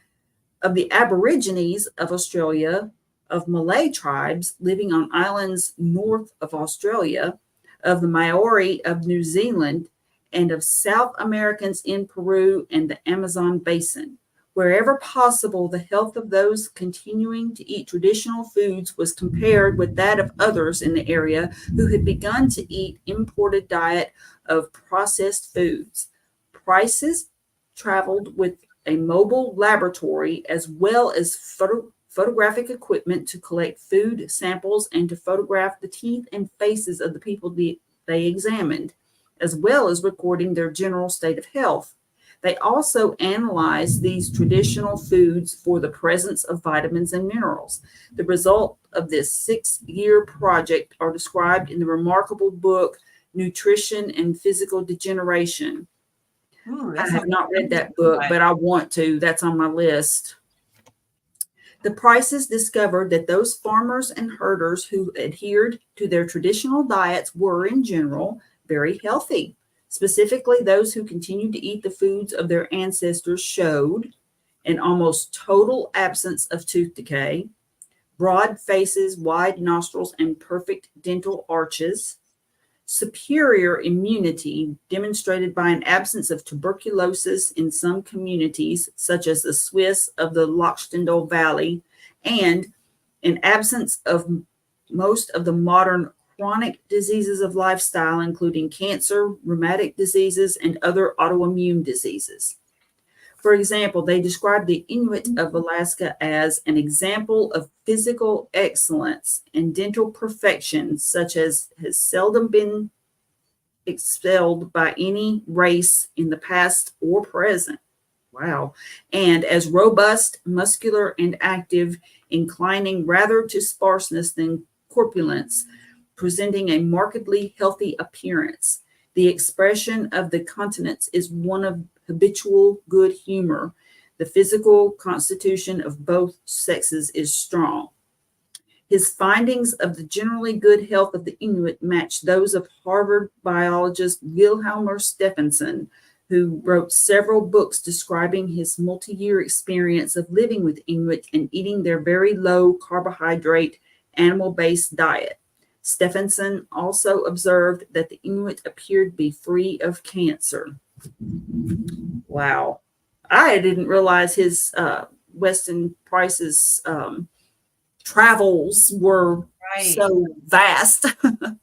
of the Aborigines of Australia, of Malay tribes living on islands north of Australia, of the Maori of New Zealand, and of South Americans in Peru and the Amazon basin. Wherever possible, the health of those continuing to eat traditional foods was compared with that of others in the area who had begun to eat imported diet of processed foods. Prices traveled with a mobile laboratory as well as photographic equipment to collect food samples and to photograph the teeth and faces of the people they examined, as well as recording their general state of health. They also analyzed these traditional foods for the presence of vitamins and minerals. The result of this 6-year project are described in the remarkable book, Nutrition and Physical Degeneration. Ooh, I that have sounds not read that book, but I want to. That's on my list. The Prices discovered that those farmers and herders who adhered to their traditional diets were, in general, very healthy. Specifically, those who continued to eat the foods of their ancestors showed an almost total absence of tooth decay, broad faces, wide nostrils, and perfect dental arches, superior immunity demonstrated by an absence of tuberculosis in some communities, such as the Swiss of the Lochstendal Valley, and an absence of most of the modern chronic diseases of lifestyle, including cancer, rheumatic diseases, and other autoimmune diseases. For example, they describe the Inuit of Alaska as an example of physical excellence and dental perfection, such as has seldom been excelled by any race in the past or present. Wow. And as robust, muscular, and active, inclining rather to sparseness than corpulence, presenting a markedly healthy appearance. The expression of the countenance is one of habitual good humor. The physical constitution of both sexes is strong. His findings of the generally good health of the Inuit match those of Harvard biologist Wilhelmer Stephenson, who wrote several books describing his multi-year experience of living with Inuit and eating their very low carbohydrate, animal-based diet. Stephenson also observed that the Inuit appeared to be free of cancer. Wow. I didn't realize his Weston Price's travels were so vast.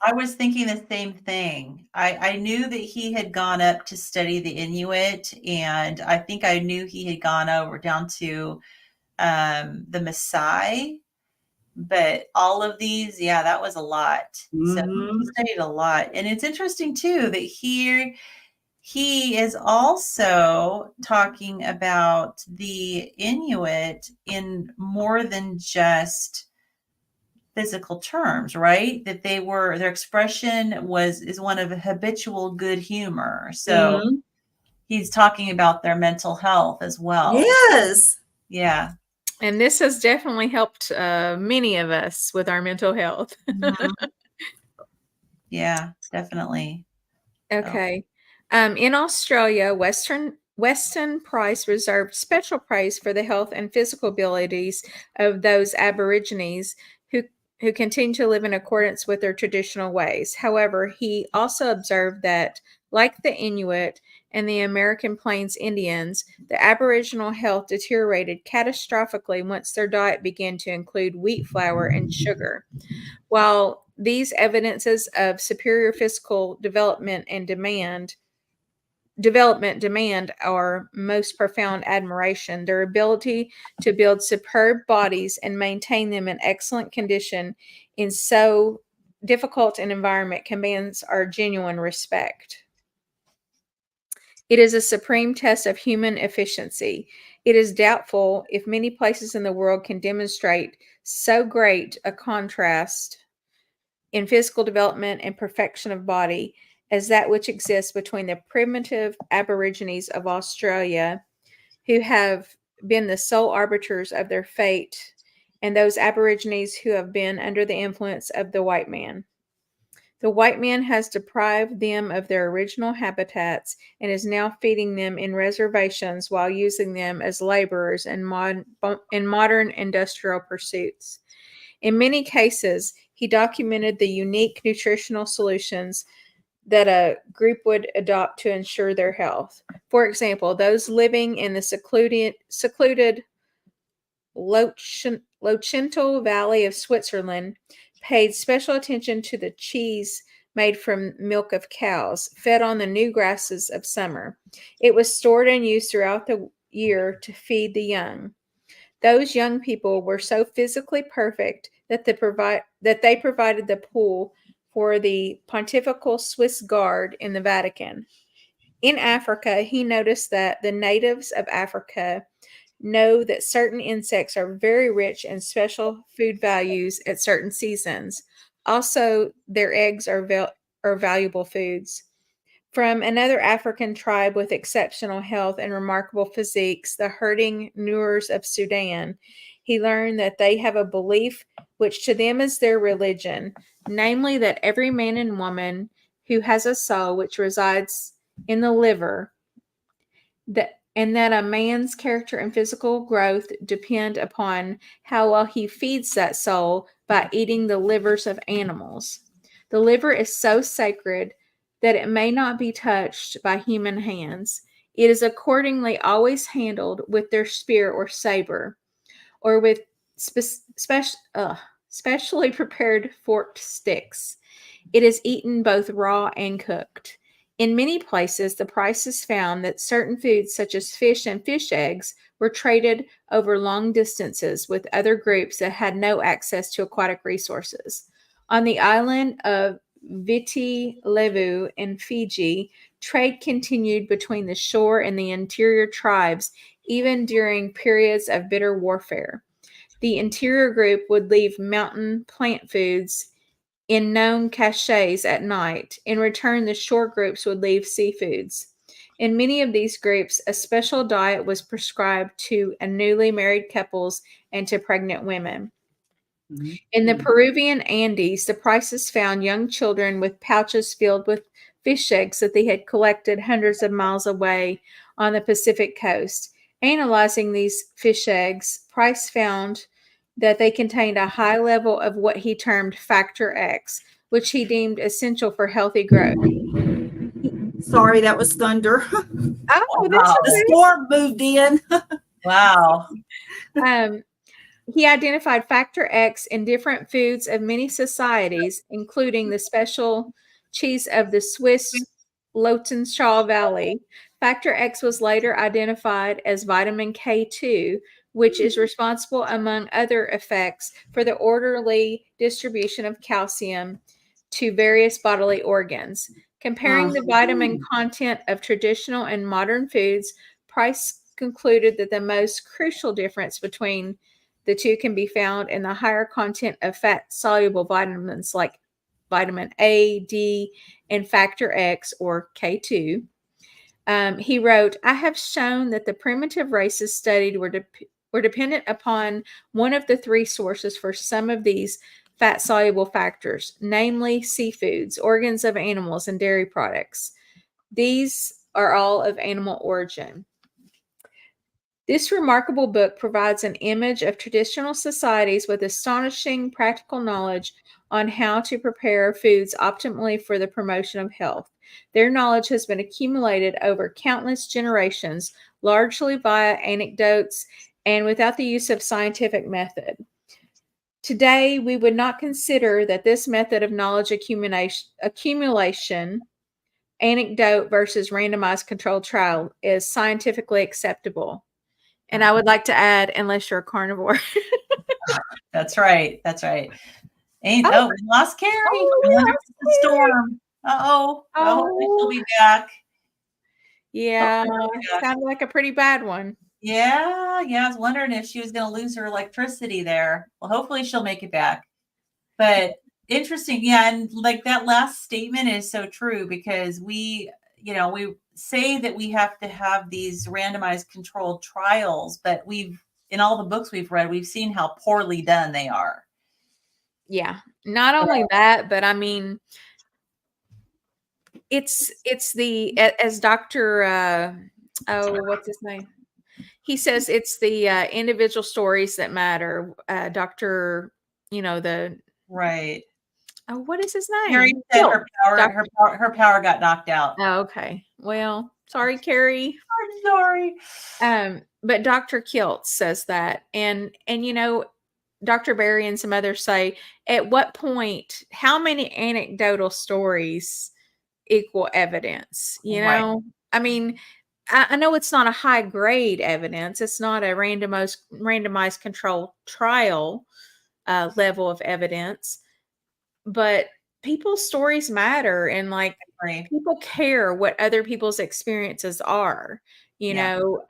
I was thinking the same thing. I knew that he had gone up to study the Inuit, and I think I knew he had gone over down to the Maasai. But all of these, yeah, that was a lot. So he studied a lot. And it's interesting too that here he is also talking about the Inuit in more than just physical terms, right? That their expression is one of habitual good humor. So he's talking about their mental health as well. Yes. Yeah. And this has definitely helped many of us with our mental health. Yeah, definitely. Okay. In Australia, Weston Price reserved special praise for the health and physical abilities of those Aborigines who continue to live in accordance with their traditional ways. However, he also observed that, like the Inuit and the American Plains Indians, the Aboriginal health deteriorated catastrophically once their diet began to include wheat flour and sugar. While these evidences of superior physical development demand our most profound admiration. Their ability to build superb bodies and maintain them in excellent condition in so difficult an environment commands our genuine respect. It is a supreme test of human efficiency. It is doubtful if many places in the world can demonstrate so great a contrast in physical development and perfection of body as that which exists between the primitive Aborigines of Australia, who have been the sole arbiters of their fate, and those Aborigines who have been under the influence of the white man. The white man has deprived them of their original habitats and is now feeding them in reservations while using them as laborers in modern industrial pursuits. In many cases, he documented the unique nutritional solutions that a group would adopt to ensure their health. For example, those living in the secluded Lochintal Valley of Switzerland paid special attention to the cheese made from milk of cows, fed on the new grasses of summer. It was stored and used throughout the year to feed the young. Those young people were so physically perfect that they provided the pool for the Pontifical Swiss Guard in the Vatican. In Africa, he noticed that the natives of Africa know that certain insects are very rich in special food values at certain seasons. Also, their eggs are valuable foods. From another African tribe with exceptional health and remarkable physiques, the herding Nuers of Sudan, he learned that they have a belief which to them is their religion, namely that every man and woman who has a soul which resides in the liver, and that a man's character and physical growth depend upon how well he feeds that soul by eating the livers of animals. The liver is so sacred that it may not be touched by human hands. It is accordingly always handled with their spear or saber, or with specially prepared forked sticks. It is eaten both raw and cooked. In many places, the prices found that certain foods, such as fish and fish eggs, were traded over long distances with other groups that had no access to aquatic resources. On the island of Viti Levu in Fiji, trade continued between the shore and the interior tribes, even during periods of bitter warfare. The interior group would leave mountain plant foods in known caches at night. In return, the shore groups would leave seafoods. In many of these groups, a special diet was prescribed to newly married couples and to pregnant women. In the Peruvian Andes, the prices found young children with pouches filled with fish eggs that they had collected hundreds of miles away on the Pacific coast. Analyzing these fish eggs, Price found that they contained a high level of what he termed factor X, which he deemed essential for healthy growth. Sorry, that was thunder. Oh, that's Wow. The storm moved in. Wow. He identified factor X in different foods of many societies, including the special cheese of the Swiss Lautenschal Valley. Factor X was later identified as vitamin K2, which is responsible, among other effects, for the orderly distribution of calcium to various bodily organs. Comparing the vitamin content of traditional and modern foods, Price concluded that the most crucial difference between the two can be found in the higher content of fat-soluble vitamins like vitamin A, D, and factor X, or K2. He wrote, I have shown that the primitive races studied were dependent upon one of the three sources for some of these fat-soluble factors, namely seafoods, organs of animals, and dairy products. These are all of animal origin. This remarkable book provides an image of traditional societies with astonishing practical knowledge on how to prepare foods optimally for the promotion of health. Their knowledge has been accumulated over countless generations, largely via anecdotes and without the use of scientific method. Today, we would not consider that this method of knowledge accumulation, anecdote versus randomized controlled trial, is scientifically acceptable. And I would like to add, unless you're a carnivore. That's right. That's right. We lost Carrie. Oh, I wonder if it's the storm. Hopefully she'll be back. Yeah, sounded like a pretty bad one. Yeah. I was wondering if she was going to lose her electricity there. Well, hopefully she'll make it back. But interesting. Yeah. And like that last statement is so true, because we say that we have to have these randomized controlled trials, but in all the books we've read, we've seen how poorly done they are. Yeah. Not only that, but I mean, it's the, as Dr. What's his name? He says it's the individual stories that matter. Dr. Right. Oh, what is his name? Carrie said her power got knocked out. Oh, okay. Well, sorry, Carrie. I'm sorry. But Dr. Kiltz says that, and Dr. Berry and some others say, at what point, how many anecdotal stories equal evidence? You Right. know, I mean, I know it's not a high grade evidence. It's not a randomized controlled trial level of evidence, but people's stories matter, and like Right. people care what other people's experiences are, you Yeah. know.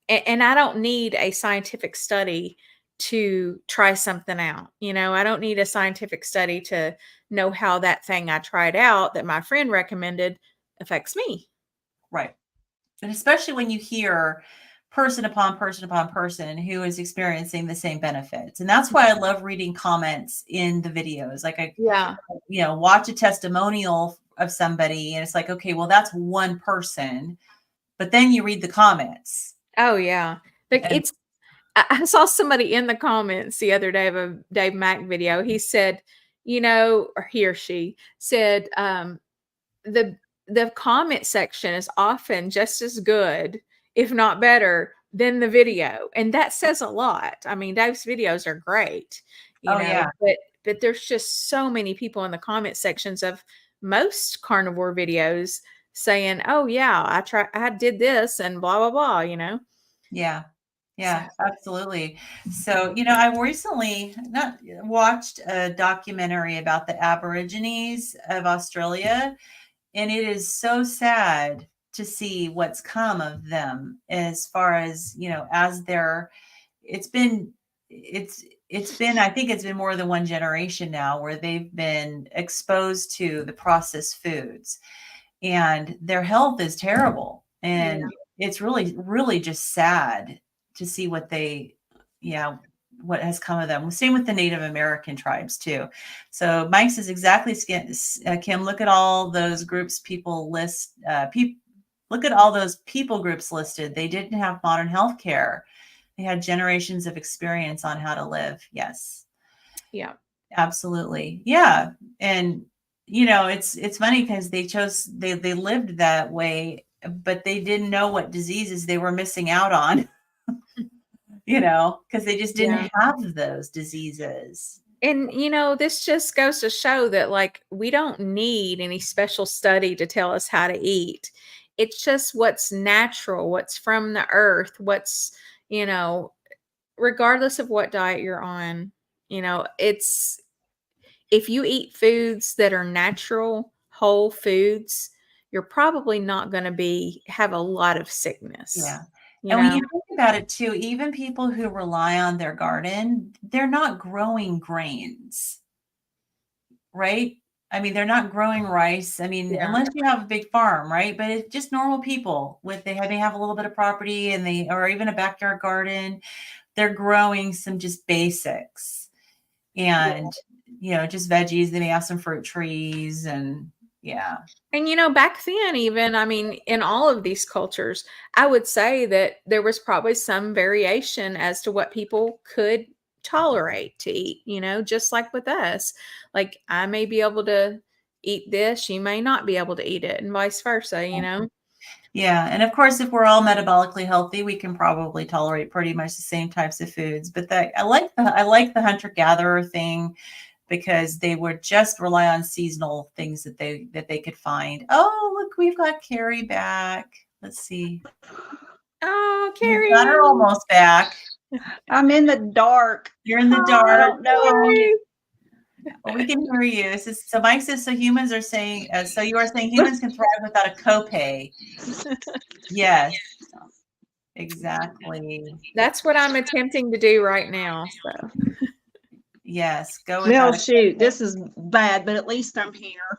And I don't need a scientific study to try something out. You know, I don't need a scientific study to know how that thing I tried out that my friend recommended affects me. Right. And especially when you hear person upon person upon person who is experiencing the same benefits. And that's why I love reading comments in the videos. Like I, Yeah. watch a testimonial of somebody and it's like, okay, well, that's one person. But then you read the comments. Oh yeah. Like And I saw somebody in the comments the other day of a Dave Mack video. He said, or he or she said, the comment section is often just as good, if not better, than the video. And that says a lot. I mean, Dave's videos are great, yeah. but there's just so many people in the comment sections of most carnivore videos saying, oh yeah, I did this and blah, blah, blah, Yeah. Yeah, absolutely. So, I recently not watched a documentary about the Aborigines of Australia, and it is so sad to see what's come of them as far as, as they're, it's been, I think it's been more than one generation now where they've been exposed to the processed foods and their health is terrible. And it's really, really just sad to see what has come of them. Same with the Native American tribes too. So Mike says exactly, Kim, look at all those groups people list, look at all those people groups listed. They didn't have modern healthcare. They had generations of experience on how to live. Yes. Yeah. Absolutely. Yeah. And it's funny because they lived that way, but they didn't know what diseases they were missing out on, because they just didn't have those diseases. And, this just goes to show that, like, we don't need any special study to tell us how to eat. It's just what's natural, what's from the earth, what's, regardless of what diet you're on, it's, if you eat foods that are natural, whole foods, you're probably not going to have a lot of sickness. Yeah. And when you think about it too, even people who rely on their garden, they're not growing grains, right? I mean, they're not growing rice. I mean, unless you have a big farm, right? But it's just normal people they have a little bit of property or even a backyard garden. They're growing some just basics and, just veggies. They may have some fruit trees and And, back then, even, I mean, in all of these cultures, I would say that there was probably some variation as to what people could tolerate to eat, just like with us. Like, I may be able to eat this, you may not be able to eat it, and vice versa, Yeah. And of course, if we're all metabolically healthy, we can probably tolerate pretty much the same types of foods. But I like the hunter-gatherer thing, because they would just rely on seasonal things that they could find. Oh, look, we've got Carrie back. Let's see. Oh, Carrie. We've got her almost back. I'm in the dark. You're in the dark. I don't know. Well, we can hear you. So Mike says, so humans are saying, so you are saying humans can thrive without a copay. Yes, exactly. That's what I'm attempting to do right now. So yes, go. Well, shoot, this is bad, but at least I'm here.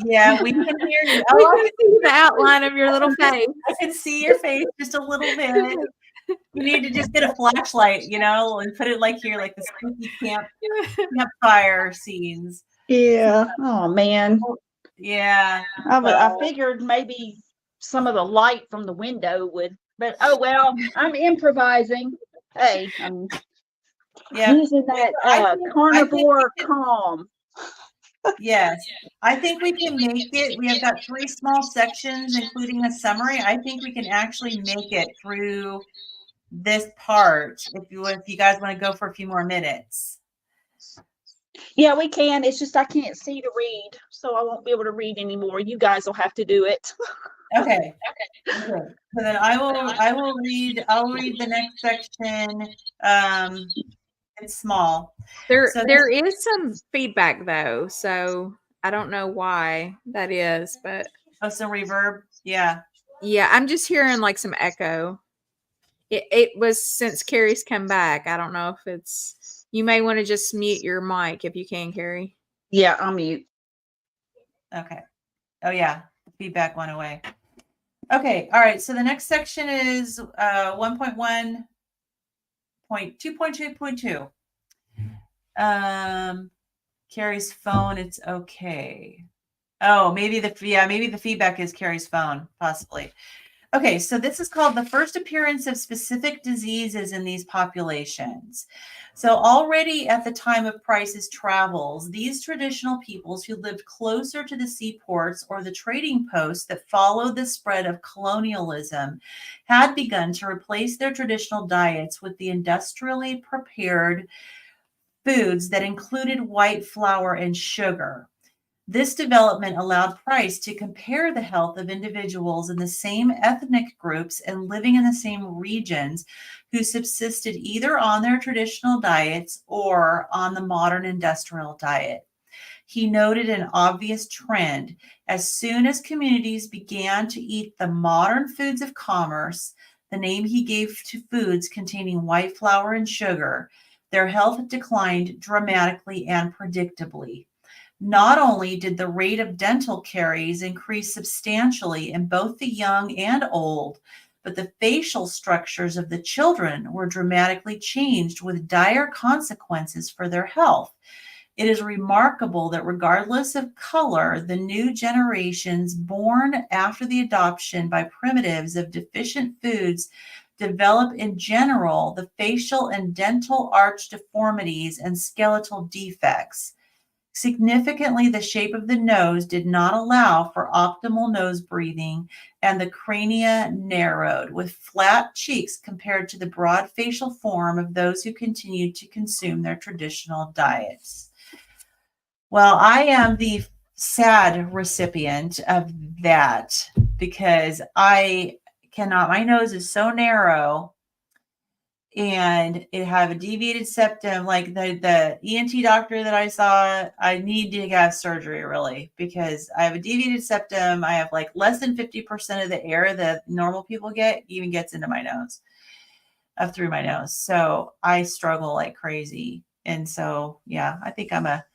Yeah, we can hear you. We can see the outline of your little face. I can see your face just a little bit. You need to just get a flashlight, and put it like here, like the spooky campfire scenes. Yeah. Oh man. Yeah. I figured maybe some of the light from the window would, but oh well. I'm improvising. Hey, I'm using that carnivore calm. Yes, I think we can make it. We have got 3 small sections, including a summary. I think we can actually make it through this part if you guys want to go for a few more minutes. Yeah, we can. It's just I can't see to read, so I won't be able to read anymore. You guys will have to do it. Okay. Okay. So then I'll read the next section. It's small. So There is some feedback though, so I don't know why that is, but some reverb. Yeah. yeah, I'm just hearing like some echo. It was since Carrie's come back. I don't know if it's, you may want to just mute your mic if you can, Carrie. Yeah, I'll mute. Okay. Oh yeah, the feedback went away. Okay. All right. So the next section is 1.1.2.2.2. Carrie's phone. It's okay. Oh, maybe the feedback is Carrie's phone, possibly. Okay, so this is called the first appearance of specific diseases in these populations. So already at the time of Price's travels, these traditional peoples who lived closer to the seaports or the trading posts that followed the spread of colonialism had begun to replace their traditional diets with the industrially prepared foods that included white flour and sugar. This development allowed Price to compare the health of individuals in the same ethnic groups and living in the same regions who subsisted either on their traditional diets or on the modern industrial diet. He noted an obvious trend. As soon as communities began to eat the modern foods of commerce, the name he gave to foods containing white flour and sugar, their health declined dramatically and predictably. Not only did the rate of dental caries increase substantially in both the young and old, but the facial structures of the children were dramatically changed with dire consequences for their health. It is remarkable that regardless of color, the new generations born after the adoption by primitives of deficient foods develop in general the facial and dental arch deformities and skeletal defects. Significantly, the shape of the nose did not allow for optimal nose breathing, and the crania narrowed, with flat cheeks compared to the broad facial form of those who continued to consume their traditional diets. Well, I am the sad recipient of that because I cannot, my nose is so narrow and it have a deviated septum. Like the ENT doctor that I saw, I need to have surgery really because I have a deviated septum. I have like less than 50% of the air that normal people get even gets into my nose, through my nose. So I struggle like crazy. And so, yeah, I think I'm a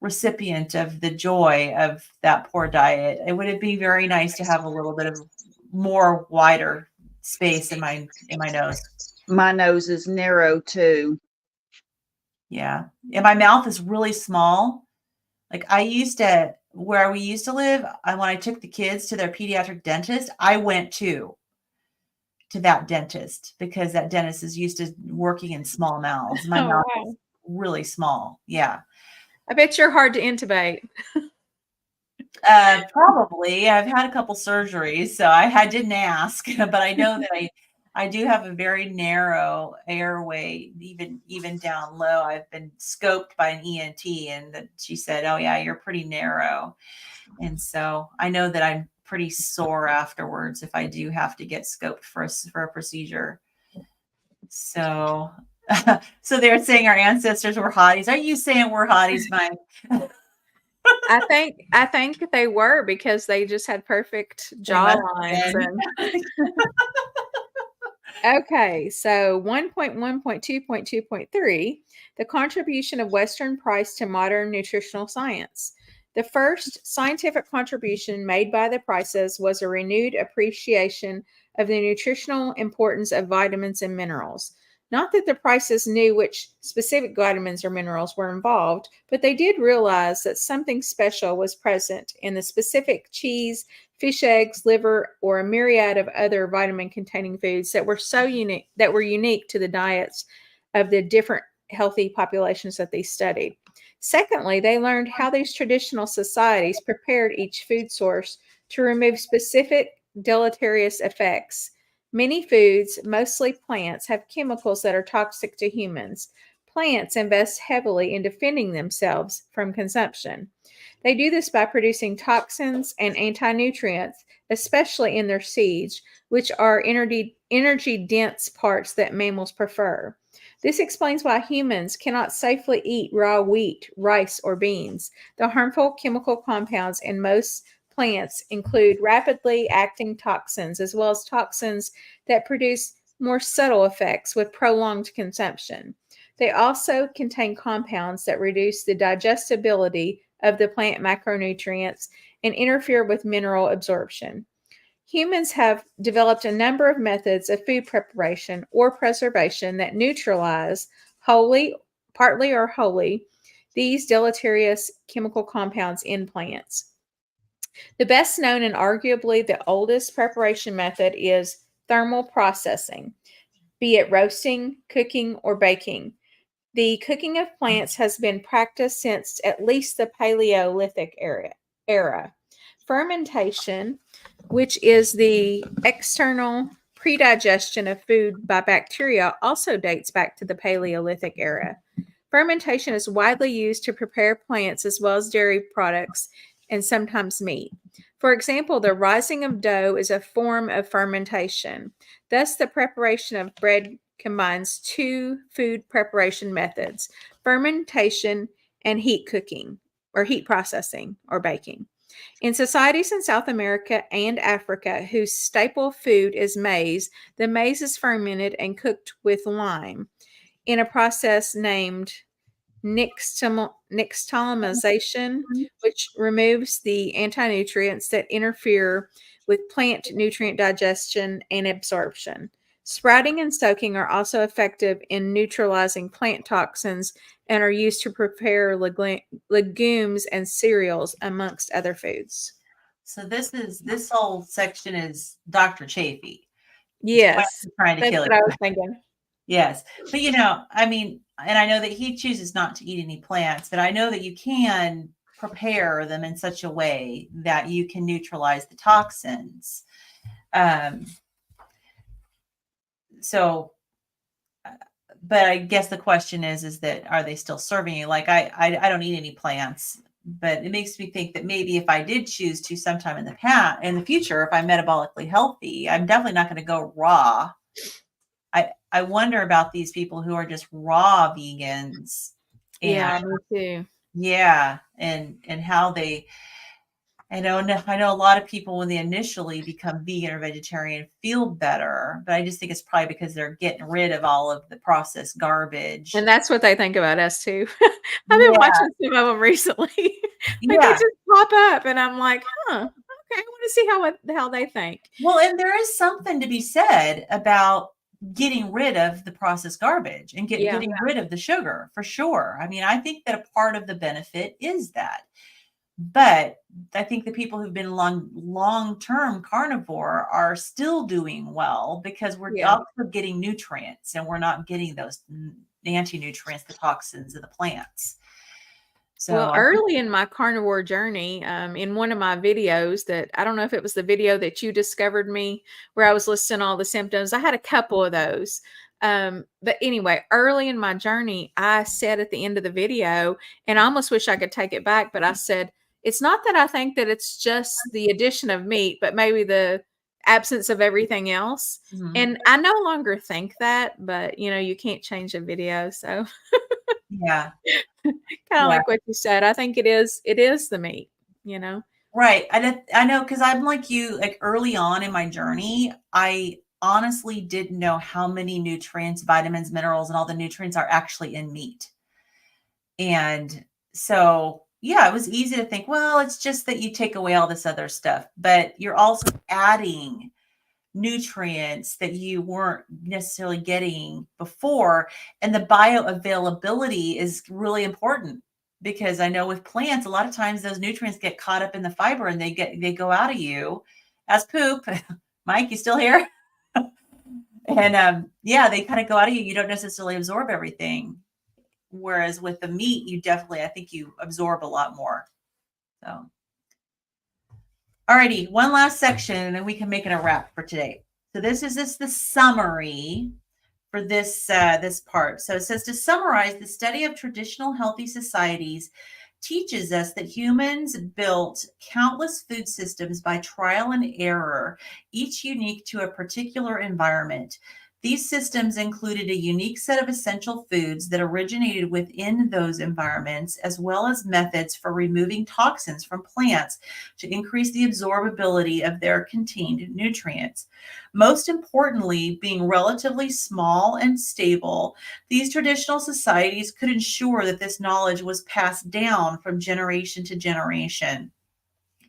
recipient of the joy of that poor diet. It would be very nice to have a little bit of more wider space in my nose. My nose is narrow too. Yeah. And my mouth is really small. Like where we used to live, when I took the kids to their pediatric dentist, I went to that dentist because that dentist is used to working in small mouths. My mouth is really small. Yeah. I bet you're hard to intubate. Probably. I've had a couple surgeries, so I didn't ask, but I know that I do have a very narrow airway, even down low. I've been scoped by an ENT, and she said, "Oh yeah, you're pretty narrow," and so I know that I'm pretty sore afterwards if I do have to get scoped for a procedure. So, so they're saying our ancestors were hotties. Are you saying we're hotties, Mike? I think they were because they just had perfect jawlines. Okay, so 1.1.2.2.3, the contribution of Western Price to modern nutritional science. The first scientific contribution made by the Prices was a renewed appreciation of the nutritional importance of vitamins and minerals. Not that the Prices knew which specific vitamins or minerals were involved, but they did realize that something special was present in the specific cheese, fish eggs, liver, or a myriad of other vitamin-containing foods that were unique to the diets of the different healthy populations that they studied. Secondly, they learned how these traditional societies prepared each food source to remove specific deleterious effects. Many foods, mostly plants, have chemicals that are toxic to humans. Plants invest heavily in defending themselves from consumption. They do this by producing toxins and anti-nutrients, especially in their seeds, which are energy-dense parts that mammals prefer. This explains why humans cannot safely eat raw wheat, rice, or beans. The harmful chemical compounds in most plants include rapidly acting toxins, as well as toxins that produce more subtle effects with prolonged consumption. They also contain compounds that reduce the digestibility of the plant macronutrients and interfere with mineral absorption. Humans have developed a number of methods of food preparation or preservation that neutralize wholly, partly or wholly, these deleterious chemical compounds in plants. The best known and arguably the oldest preparation method is thermal processing, be it roasting, cooking, or baking. The cooking of plants has been practiced since at least the Paleolithic era. Fermentation, which is the external predigestion of food by bacteria, also dates back to the Paleolithic era. Fermentation is widely used to prepare plants as well as dairy products and sometimes meat. For example, the rising of dough is a form of fermentation. Thus, the preparation of bread combines two food preparation methods, fermentation and heat cooking, or heat processing, or baking. In societies in South America and Africa whose staple food is maize, the maize is fermented and cooked with lime in a process named nixtamalization, which removes the anti-nutrients that interfere with plant nutrient digestion and absorption. Sprouting and soaking are also effective in neutralizing plant toxins and are used to prepare legumes and cereals, amongst other foods. So this whole section is Dr. Chafee. Yes, trying to that's kill what it. I was thinking. Yes. But I mean, and I know that he chooses not to eat any plants, but I know that you can prepare them in such a way that you can neutralize the toxins. So, but I guess the question is that are they still serving you? Like I don't eat any plants, but it makes me think that maybe if I did choose to sometime in the future, if I'm metabolically healthy, I'm definitely not going to go raw. I wonder about these people who are just raw vegans. Yeah, me too. Yeah, and how they. I know a lot of people when they initially become vegan or vegetarian feel better, but I just think it's probably because they're getting rid of all of the processed garbage. And that's what they think about us too. I've been watching some of them recently. Like they just pop up, and I'm like, okay, I want to see how they think. Well, and there is something to be said about getting rid of the processed garbage and getting rid of the sugar, for sure. I mean, I think that a part of the benefit is that. But I think the people who've been long-term carnivore are still doing well because we're also getting nutrients and we're not getting those anti-nutrients, the toxins of the plants. So well, early in my carnivore journey, in one of my videos that I don't know if it was the video that you discovered me where I was listing all the symptoms. I had a couple of those. But anyway, early in my journey, I said at the end of the video, and I almost wish I could take it back, but I said, it's not that I think that it's just the addition of meat, but maybe the absence of everything else. Mhm. And I no longer think that, but you can't change a video. So yeah. kind of like what you said. I think it is the meat, Right. I know, because I'm like you, like early on in my journey, I honestly didn't know how many nutrients, vitamins, minerals, and all the nutrients are actually in meat. And so, it was easy to think, well, it's just that you take away all this other stuff, but you're also adding nutrients that you weren't necessarily getting before. And the bioavailability is really important because I know with plants, a lot of times those nutrients get caught up in the fiber and they go out of you as poop. Mike, you still here? And they kind of go out of you. You don't necessarily absorb everything. Whereas with the meat, I think you absorb a lot more. So, alrighty, one last section and then we can make it a wrap for today. So this is the summary for this this part. So it says, to summarize, the study of traditional healthy societies teaches us that humans built countless food systems by trial and error, each unique to a particular environment. These systems included a unique set of essential foods that originated within those environments, as well as methods for removing toxins from plants to increase the absorbability of their contained nutrients. Most importantly, being relatively small and stable, these traditional societies could ensure that this knowledge was passed down from generation to generation.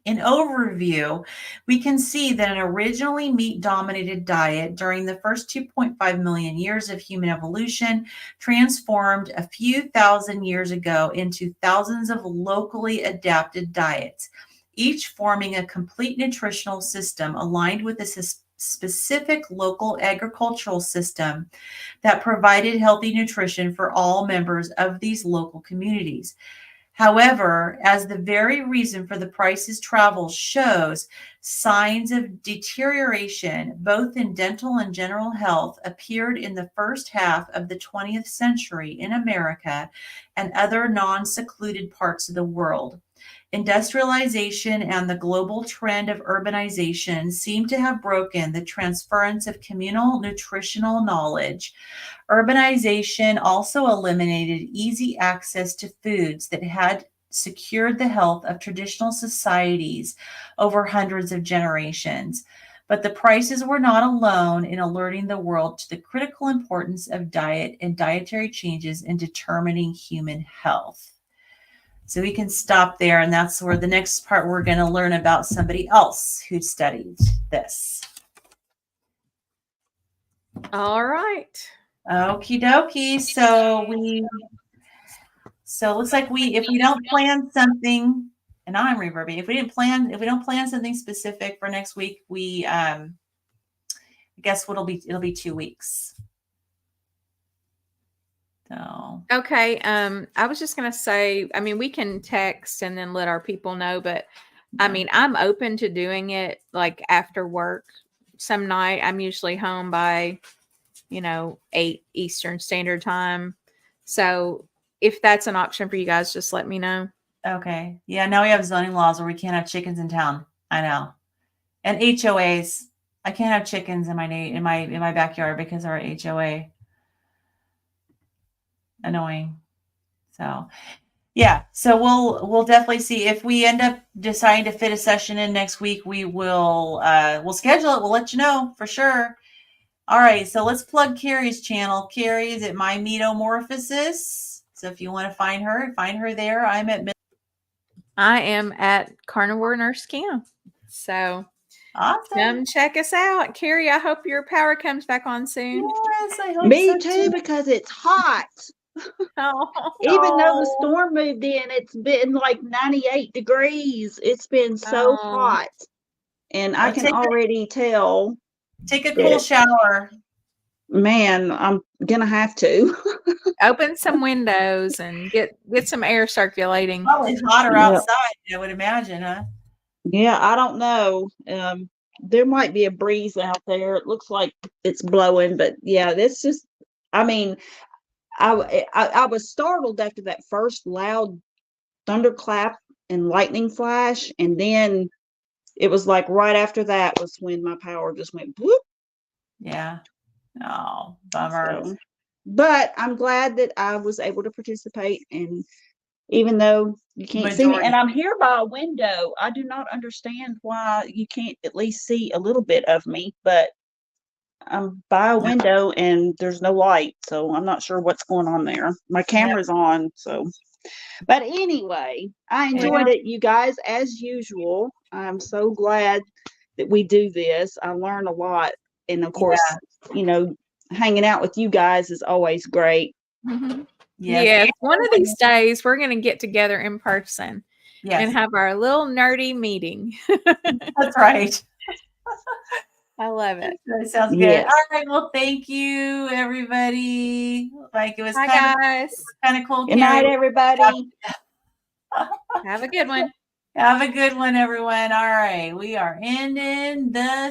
In overview, we can see that an originally meat-dominated diet during the first 2.5 million years of human evolution transformed a few thousand years ago into thousands of locally adapted diets, each forming a complete nutritional system aligned with a specific local agricultural system that provided healthy nutrition for all members of these local communities. However, as the very reason for the price's travel shows, signs of deterioration, both in dental and general health, appeared in the first half of the 20th century in America and other non-secluded parts of the world. Industrialization and the global trend of urbanization seem to have broken the transference of communal nutritional knowledge. Urbanization also eliminated easy access to foods that had secured the health of traditional societies over hundreds of generations. But the prices were not alone in alerting the world to the critical importance of diet and dietary changes in determining human health. So we can stop there, and that's where the next part we're going to learn about somebody else who studied this. All right. Okie dokie. So it looks like if we don't plan something, and I'm reverbing, if we don't plan something specific for next week, I guess it'll be 2 weeks. So Okay. I was just gonna say, I mean, we can text and then let our people know, but I mean, I'm open to doing it like after work some night. I'm usually home by 8 Eastern Standard Time. So if that's an option for you guys, just let me know. okay. Yeah, now we have zoning laws where we can't have chickens in town. I know. And HOAs. I can't have chickens in my backyard because of our HOA. Annoying. So yeah, so we'll definitely see if we end up deciding to fit a session in next week. We'll schedule it. We'll let you know for sure. All right, so let's plug Carrie's channel. Carrie is at My Meatomorphosis. So if you want to find her there. I am at Carnivore Nurse Kim. So Awesome. come check us out. Carrie, I hope your power comes back on soon. Yes, I hope Me so too, because it's hot. Oh. Even though the storm moved in, it's been like 98 degrees. It's been so hot. And I can already tell. Take a cool shower. Man, I'm going to have to. Open some windows and get some air circulating. Probably hotter outside, I would imagine, huh? Yeah, I don't know. There might be a breeze out there. It looks like it's blowing, but yeah, this just, I mean, I was startled after that first loud thunderclap and lightning flash, and then it was like right after that was when my power just went whoop. Yeah. Oh, bummer. So, but I'm glad that I was able to participate, and even though you can't see me, and I'm here by a window, I do not understand why you can't at least see a little bit of me, but I'm by a window and there's no light, so I'm not sure what's going on there. My camera's on, so. But anyway, I enjoyed it, you guys, as usual. I'm so glad that we do this. I learn a lot, and of course, hanging out with you guys is always great. Mm-hmm. Yeah, one of these days we're going to get together in person and have our little nerdy meeting. That's right. I love it. That sounds good. Yes. All right. Well, thank you, everybody. Like it was kind of cool. Good night, everybody. Have a good one. Have a good one, everyone. All right. We are ending the